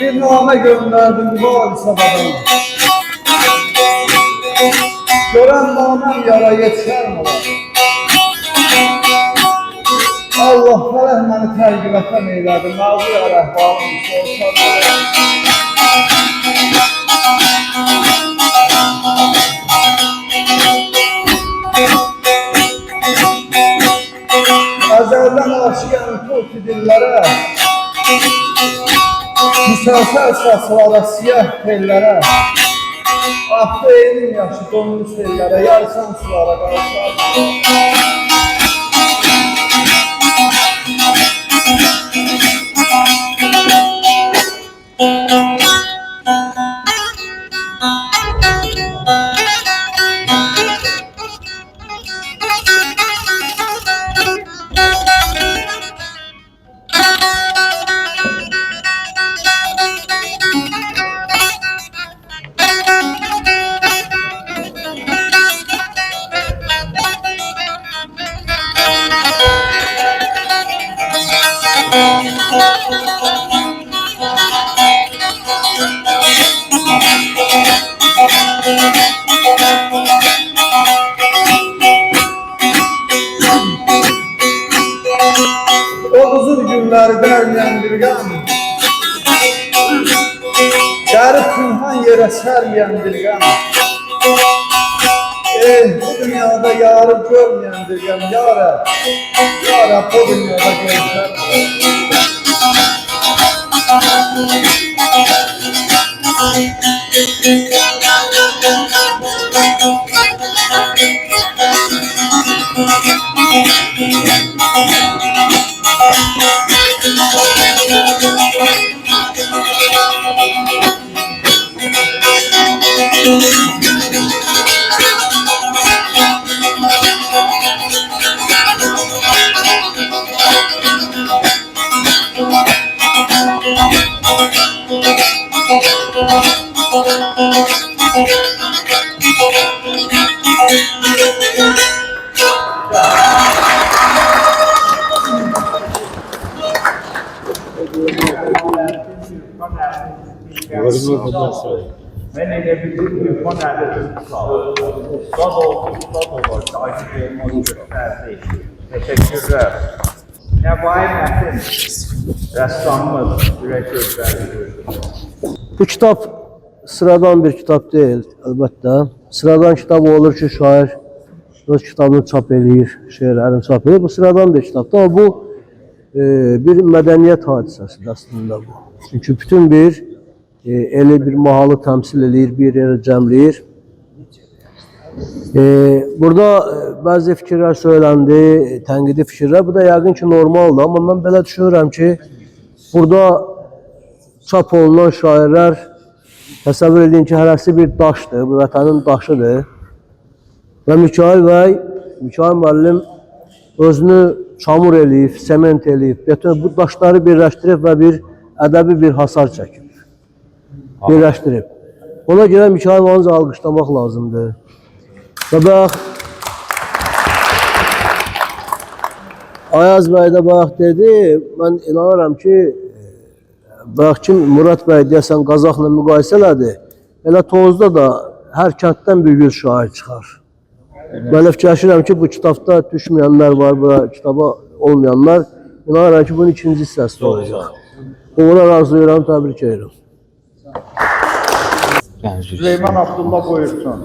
Bir name gönderdim bu sabadan. Gören namem yara yetişer mi? Allah fərəh məni tərqibətən eylədi, nazı ya rəhvalım sorsan. Əzəldən aşıyam tut dillərə, müsəlsəl saçlara, siyah tellərə, Ahtı eynin yaşı donmuş ellərə, yarsan sulara qarşılar. O uzun günləri dərləyən bir qəm, Gəlib pünhan yerə sərləyən bir qəm, bu dünyada yarı görməyən bir qəm, Yarə bu dünyada görməyən. Mən elə bildim İrfan Əliyev ustad olur, şahid olmaz göstərdi. Təşəkkürlər. Nəvai Mətin, rəssamımız, ürək gözləri. Bu kitab sıradan bir kitab deyil, əlbəttə. Sıradan kitab olur ki, şair öz kitabını çap eləyir, şeirlərini çap eləyir. Bu sıradan bir kitabdır, amma bu bir mədəniyyət hadisəsidir əslində bu. Çünki bütün bir eli bir mahalı təmsil eləyir, bir yerə cəmləyir. Burada bəzi fikirlər söyləndi, tənqidi fikirlər. Bu da yəqin ki, normaldır. Amma mən belə düşünürəm ki, burada çap olunan şairlər təsəvvür edin ki, hərəsi bir daşdır, bu vətənin daşıdır. Və Mikail müəllim özünü çamur eləyib, sement eləyib, bu daşları birləşdirib və bir ədəbi bir hasar çəkib. Birləşdirib. Ona görə Mikail müəllimə alqışlamaq lazımdır. Və bax, Ayaz bəy də bax dedi, mən inanıram ki, bax kim Murad bəy deyəsən Qazaxla müqayisə elədi, elə Tovuzda da hər kənddən bir 100 şair çıxar. Mən fikirləşirəm ki, bu kitabda düşməyənlər var, bu kitaba olmayanlar, inanıram ki, bunun ikinci hissəsi olacaq. Uğurlar arzulayıram, təbrik edirəm. Süleyman Abdullah buyursun.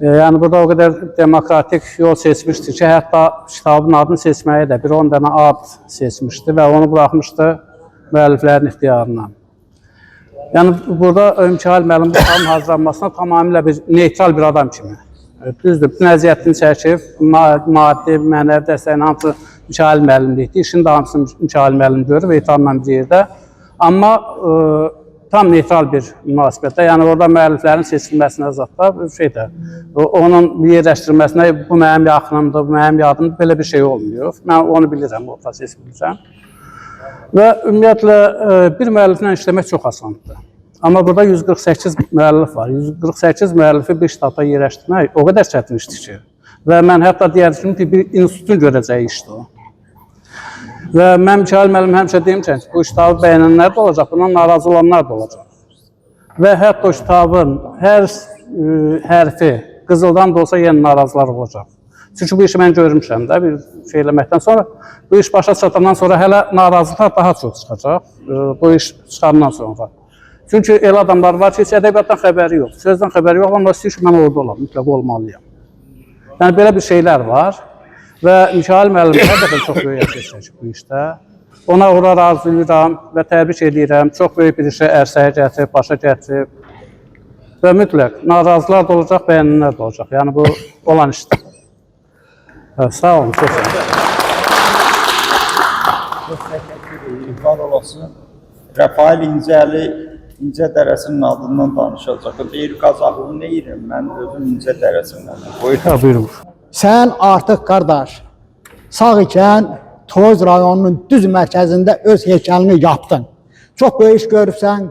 Yəni burada o qədər demokratik yol seçmişdi ki, hətta kitabın adını seçməyi də bir 10 dənə ad seçmişdi və onu buraxmışdı müəlliflərin ixtiyarına. Yəni burada Mikail müəllim bu kitabın hazırlanmasına tamamilə bir neytral bir adam kimi. Düzdür, bütün əziyyətini çəkib, maddi, mənəvi dəstəyin hamısı Mikail müəllimlikdir. İşin də hamısını Mikail müəllim görür və itamla bir yerdə. Amma tam neytral bir münasibətdə, yəni orada müəlliflərin seçilməsinə zatda onun yerləşdirilməsinə bu mənim yaxınımdır, bu mənim yadımdır, belə bir şey olmuyor. Mən onu bilirəm, o prosesi bilirəm. Və ümumiyyətlə bir müəlliflə işləmək çox asandır. Amma burada 148 müəllif var. 148 müəllifi bir ştata yerləşdirmək o qədər çətin işdir ki. Və mən hətta deyərdim ki, bir institutun görəcəyi işdir o. Və mən Mikail müəllim həmişə demişəm ki, bu kitabı bəyənənlər də olacaq, bundan narazı olanlar da olacaq. Və hətta o kitabın hər hərfi qızıldan da olsa yenə narazılar olacaq. Çünki bu işi mən görmüşəm də bir şey eləməkdən sonra, bu iş başa çatandan sonra hələ narazılıqlar daha çox çıxacaq, bu iş çıxandan sonra. Çünki elə adamlar var ki, heç ədəbiyyatdan xəbəri yox, sözdən xəbəri yox, amma istəyir ki, mən orada olam, mütləq olmalıyam. Yəni belə bir şeylər var. Və Mikail müəllim hər dəfə çox böyük əziyyət çəkib bu işdə. Ona uğurlar arzulayıram və təbrik edirəm. Çox böyük bir işə ərsəyə gətirib, başa gətirib. Və mütləq narazılar da olacaq, bəyənənlər də olacaq. Yəni bu olan işdir. Sağ olun, çox sağ olun. Çox təşəkkür edirəm, var olasın. Rəfail İncəli İncə dərəsinin adından danışacaq. Deyir, Qazaxlı neyirəm, mən özüm İncə dərəsindən. Buyurun. Sən artıq qardaş, sağ ikən Tovuz rayonunun düz mərkəzində öz heykəlini yapdın. Çox böyük iş görübsən,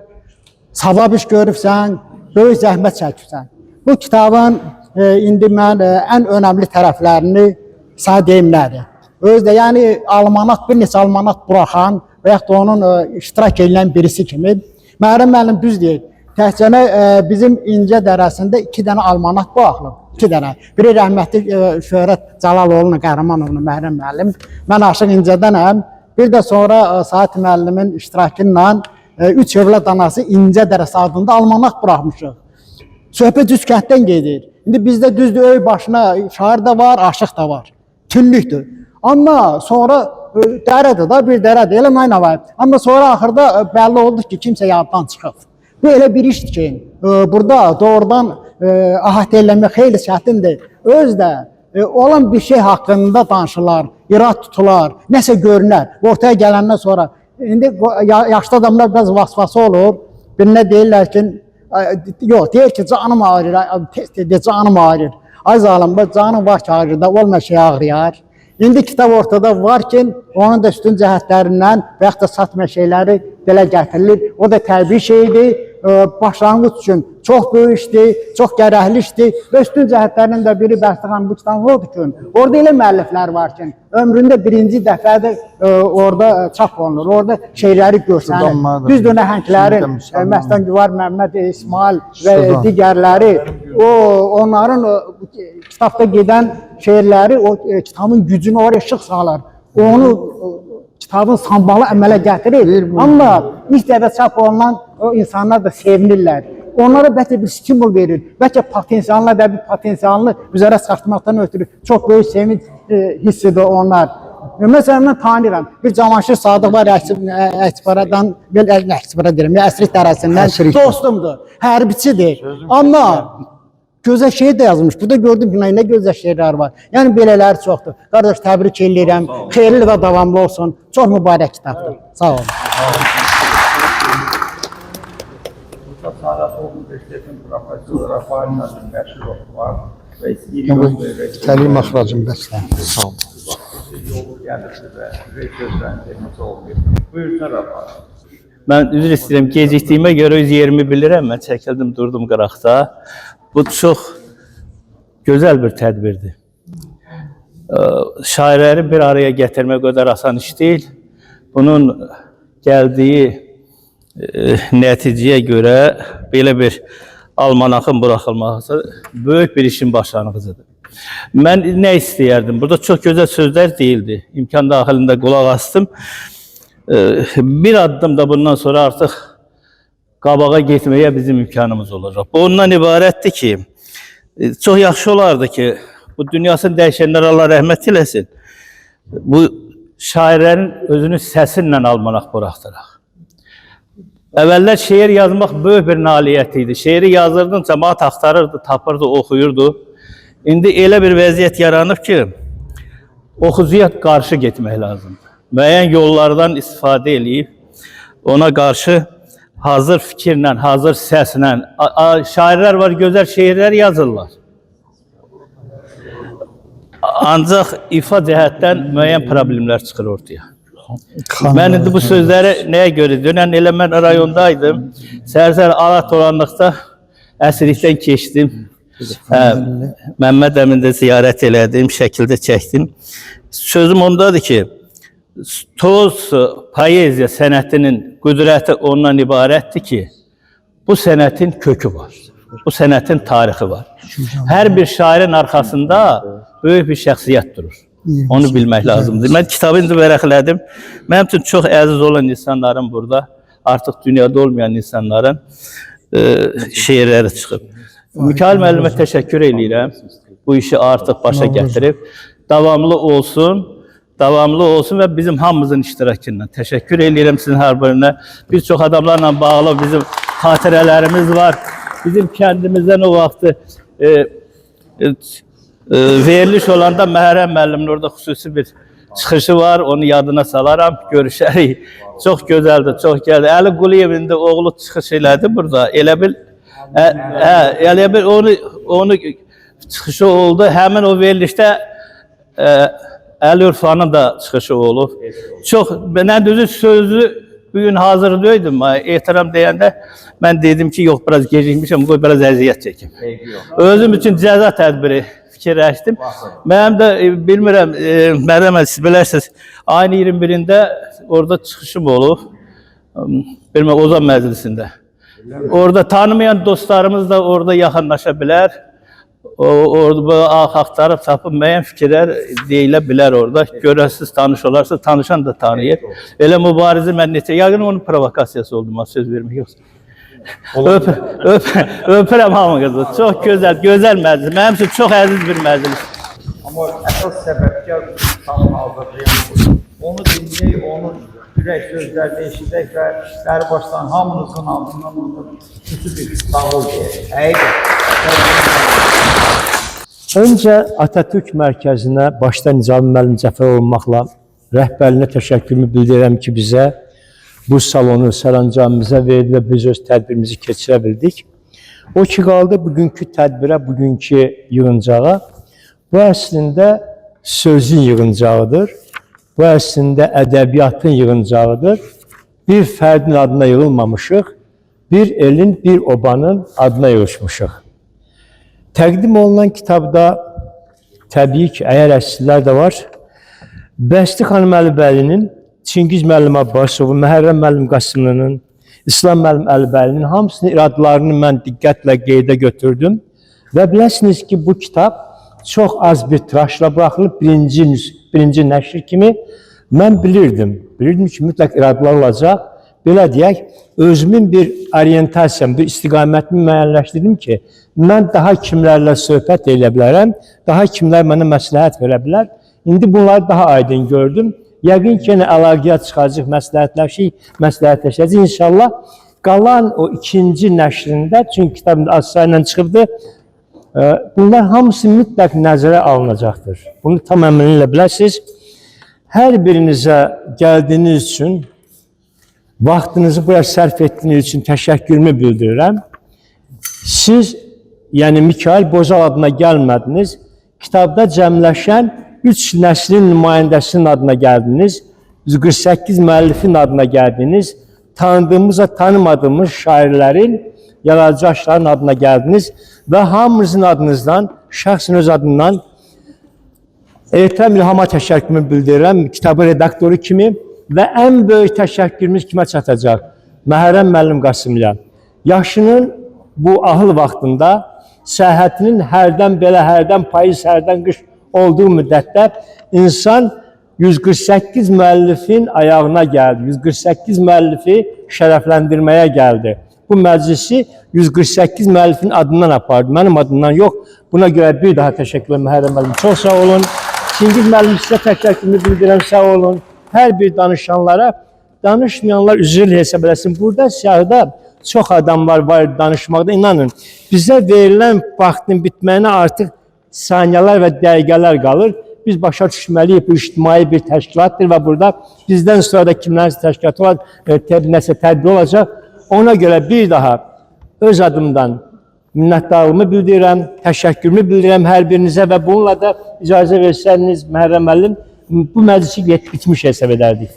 savab iş görübsən, böyük zəhmət çəkibsən. Bu kitabın indi mən ən önəmli tərəflərini sənə deyim nədir? Özdə, yəni almanat, bir neçə almanat buraxan və yaxud da onun iştirak edilən birisi kimi, Məhrəm müəllim düz deyir, təhcənə bizim İncə dərəsində 2 dənə almanat buraxılıb. 2 dənə. Biri rəhmətli Şöhrət Cəlaloğlu'nun Qəhrəmanov'un Məhrəm müəllim. Mən Aşıq İncədənəm. Bir də sonra Saat müəllimin iştirakı ilə 3 övlad anası İncə dərəsi adında almanat buraxmışıq. Söhbət düz kənddən gedir. İndi bizdə düzdür, öy başına şair də var, aşıq da var. Tünlükdür. Amma sonra dərədir da, bir dərədir, elə mənə var. Amma sonra axırda bəlli oldu ki, kimsə yaddan çıxıb. Bu elə bir işdir ki, burada doğrudan əhatə eləmək xeyli çətindir. Özdə olan bir şey haqqında danışırlar, irad tutular, nəsə görünər. Ortaya gələndən sonra, indi yaşlı adamlar biraz vasfası olur. Birinə deyirlər ki, yox, deyir ki, canım ağrır, canım ağrır. Ay zalım, canım var ki ağrır da, olmayan şey ağrıyar. İndi kitab ortada var ki, onun da üstün cəhətlərindən və yaxud da satma şeyləri belə gətirilir. O da təbii şeydir başlanğıc üçün çox böyük işdir, çox gərəkli işdir və üstün cəhətlərindən də biri Bəxtixan bu kitabı odur ki, orada elə müəlliflər var ki, ömründə birinci dəfədir orada çap olunur, orada şeyləri görsənir. Düzdür, nəhənglərin, Məstan Güvar, Məmməd İsmail və digərləri, onların kitabda gedən şeirləri, o kitabın gücünü oraya işıq salır. Onu kitabın sambalı əmələ gətirir. Amma ilk dəfə çap olunan o insanlar da sevinirlər. Onlara bəlkə bir stimul verir. Bəlkə potensialına da bir potensialını üzərə çıxartmaqdan ötürü çox böyük sevinç hiss edir onlar. Məsələn, mən tanıyıram. Bir Cavanşir Sadıq var, Əkbaradan, Əkbara deyirəm, Əsrik dərəsindən dostumdur, hərbiçidir. Amma gözəl şeir də yazmış. Burada gördüm ki, nə gözəl şeirlər var. Yəni, belələri çoxdur. Qardaş, təbrik edirəm. Xeyirli və davamlı olsun. Çox mübarək kitabdır. Sağ olun. Burada Saadat Universitetinin profesörü Rafael Nazım Bəşirov var və 20 yıl Təlim axracım bəslən. Sağ olun. yolu gəlirdi və gözləndirməsi olmuyor. Buyursun Rafael. Mən üzr istəyirəm, gecikdiyimə görə öz yerimi bilirəm. Mən çəkildim, durdum qıraqda. Bu çox gözəl bir tədbirdir. Şairləri bir araya gətirmək o qədər asan iş deyil. Bunun gəldiyi nəticəyə görə belə bir almanakın buraxılması böyük bir işin başlanğıcıdır. Mən nə istəyərdim? Burada çox gözəl sözlər deyildi. İmkan daxilində qulaq astım. Bir addım da bundan sonra artıq qabağa getməyə bizim imkanımız olacaq. Bu ondan ibarətdir ki, çox yaxşı olardı ki, bu dünyasını dəyişənlər Allah rəhmət eləsin. Bu şairlərin özünü səsinlə almanaq buraxdıraq. Əvvəllər şeir yazmaq böyük bir nailiyyət idi. Şeiri yazırdın, cəmaat axtarırdı, tapırdı, oxuyurdu. İndi elə bir vəziyyət yaranıb ki, oxucuya qarşı getmək lazımdır. Müəyyən yollardan istifadə edib, ona qarşı hazır fikirlə, hazır səslə, şairlər var, gözəl şeirlər yazırlar. Ancaq ifa cəhətdən müəyyən problemlər çıxır ortaya. Mən indi bu sözləri nəyə görə? Dönən elə mən rayondaydım. Səhər-səhər alat olanlıqda əsirlikdən keçdim. Məmməd əmində ziyarət elədim, şəkildə çəkdim. Sözüm ondadır ki, toz poeziya sənətinin qüdrəti ondan ibarətdir ki, bu sənətin kökü var, bu sənətin tarixi var. Hər bir şairin arxasında böyük bir şəxsiyyət durur. Onu bilmək lazımdır. Mən kitabı indi vərəqlədim. Mənim üçün çox əziz olan insanların burada, artıq dünyada olmayan insanların şeirləri çıxıb. Mikail müəllimə təşəkkür edirəm. Bu işi artıq başa gətirib. Davamlı olsun və bizim hamımızın iştirakı ilə. Təşəkkür edirəm sizin hər birinə. Bir çox adamlarla bağlı bizim xatirələrimiz var. Bizim kəndimizdən o vaxtı veriliş olanda Məhrəm müəllimin orada xüsusi bir çıxışı var. Onu yadına salaram, görüşərik. Çox gözəldir, çox gəldi. Əli Quliyevin də oğlu çıxış elədi burada. Elə bil onu çıxışı oldu. Həmin o verilişdə Əli Urfanın da çıxışı olub. Çox, mən düzü sözü bugün hazırlaydım. Ehtiram deyəndə mən dedim ki, yox, biraz gecikmişəm, qoy biraz əziyyət çəkim. Özüm üçün cəza tədbiri fikirləşdim. Mənim də bilmirəm, Məryəm siz bilərsiniz, ayın 21-də orada çıxışım olub. Bilməm, Ozan Məclisində. Orada tanımayan dostlarımız da orada yaxınlaşa bilər. Orada axtarıb tapıb müəyyən fikirlər deyilə bilər orada. Görəsiz, tanış olarsınız, tanışan da tanıyır. Elə mübarizə mən neçə, yəqin onun provokasiyası oldu, söz vermək yoxsa. Öpürəm hamınızı. Çox gözəl məclis. Mənim üçün çox əziz bir məclis. Amma əsas səbəbkar kitabı hazırlayan, onu dinləyək, onun ürək sözlərini eşidək və başdan hamınızın altından onun kötü bir sağ ol deyək. Öncə Atatürk mərkəzinə başda Nicami müəllim Cəfər olmaqla rəhbərinə təşəkkürümü bildirirəm ki, bizə bu salonu sərəncamımıza verdi və biz öz tədbirimizi keçirə bildik. O ki, qaldı bugünkü tədbirə, bugünkü yığıncağa. Bu əslində sözün yığıncağıdır. Bu əslində ədəbiyyatın yığıncağıdır. Bir fərdin adına yığılmamışıq. bir elin, bir obanın adına yığışmışıq. Təqdim olunan kitabda təbii ki, əgər əksizlər də var. Bəsti xanım Əlibəlinin, Çingiz müəllim Abbasovun, Məhərrəm müəllim Qasımlının, İslam müəllim Əlibəlinin hamısının iradlarını mən diqqətlə qeydə götürdüm. Və biləsiniz ki, bu kitab çox az bir tirajla buraxılıb, birinci nəşr kimi. Mən bilirdim ki, mütləq iradlar olacaq. Belə deyək, özümün bir orientasiyam, bir istiqamətimi müəyyənləşdirdim ki, mən daha kimlərlə söhbət edə bilərəm, daha kimlər mənə məsləhət verə bilər. İndi bunları daha aydın gördüm. Yəqin ki, yenə əlaqəyə çıxacaq, məsləhətləşəcək. İnşallah qalan o ikinci nəşrində, çünki kitabın az sayla çıxıbdır, bunlar hamısı mütləq nəzərə alınacaqdır. Bunu tam əminliklə biləsiniz. Hər birinizə gəldiyiniz üçün, vaxtınızı buraya sərf etdiyiniz üçün təşəkkürümü bildirirəm. Siz, yəni Mikail Bozal adına gəlmədiniz, kitabda cəmləşən 3 nəslin nümayəndəsinin adına gəldiniz, 148 müəllifin adına gəldiniz, tanıdığımızla tanımadığımız şairlərin, yaradıcıların adına gəldiniz və hamınızın adınızdan, şəxsin öz adından Ertəm İlhama təşəkkürümü bildirirəm, kitabın redaktoru kimi və ən böyük təşəkkürümüz kimə çatacaq? Məhərrəm müəllim Qasımlıya. Yaşının bu ahıl vaxtında, səhhətinin hərdən belə, hərdən payız, hərdən qış olduğu müddətdə insan 148 müəllifin ayağına gəldi, 148 müəllifi şərəfləndirməyə gəldi. Bu məclisi 148 müəllifin adından apardı, mənim adından yox. Buna görə bir daha təşəkkür ederim Məhərrəm müəllim, çox sağ olun. Çingiz müəllim sizə təşəkkürümü bildirirəm, sağ olun. Hər bir danışanlara, danışmayanlar üzrlə hesab eləsin. Burada siyahıda çox adamlar var danışmaqda, inanın. Bizə verilən vaxtın bitməyinə artıq saniyələr və dəqiqələr qalır. Biz başa düşməliyik, bu ictimai bir təşkilatdır və burada bizdən sonra da kimlərin təşkilatı var, nəsə tədbir olacaq. Ona görə bir daha öz adımdan minnətdarlığımı bildirirəm, təşəkkürümü bildirirəm hər birinizə və bununla da icazə versəniz, Məhərrəm müəllim, bu məclisi bitmiş hesab edərdik.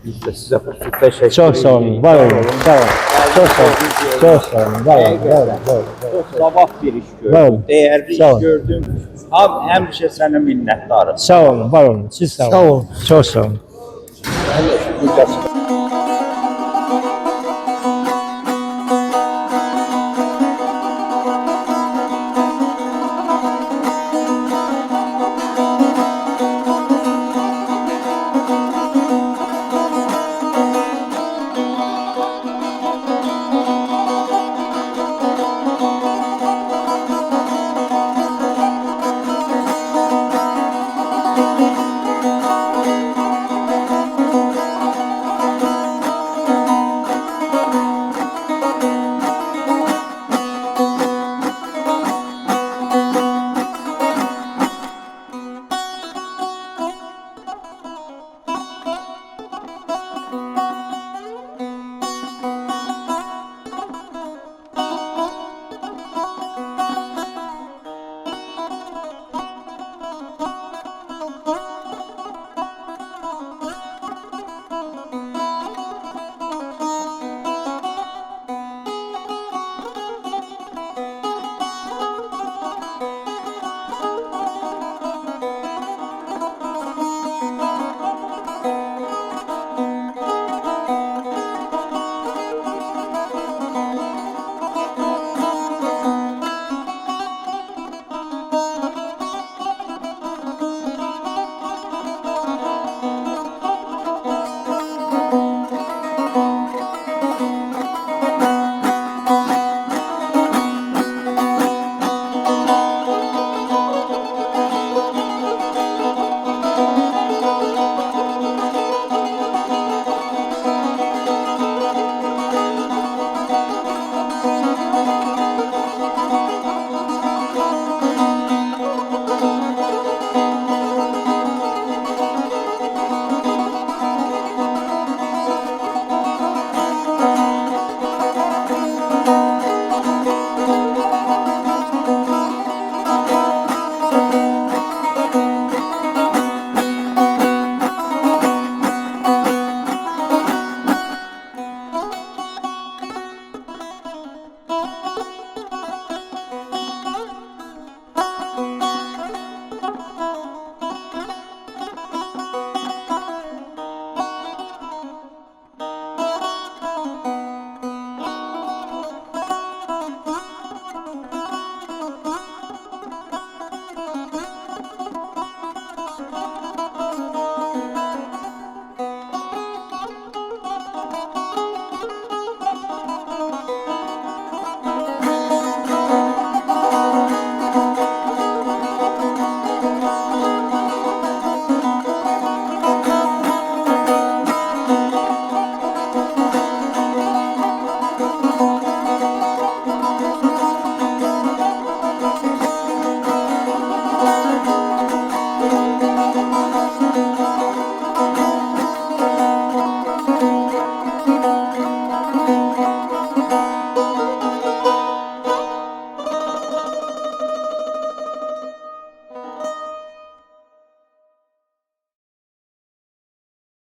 Biz də sizə təşəkkür edirik. Çox sağ olun, var olun, sağ olun. Çox sağ olun, çox sağ olun, var olun. Çox sabah bir iş gördüm, dəyərli iş gördüm. Həmişə sənə minnətdarım. Sağ olun, var olun, siz sağ olun. Çox sağ olun.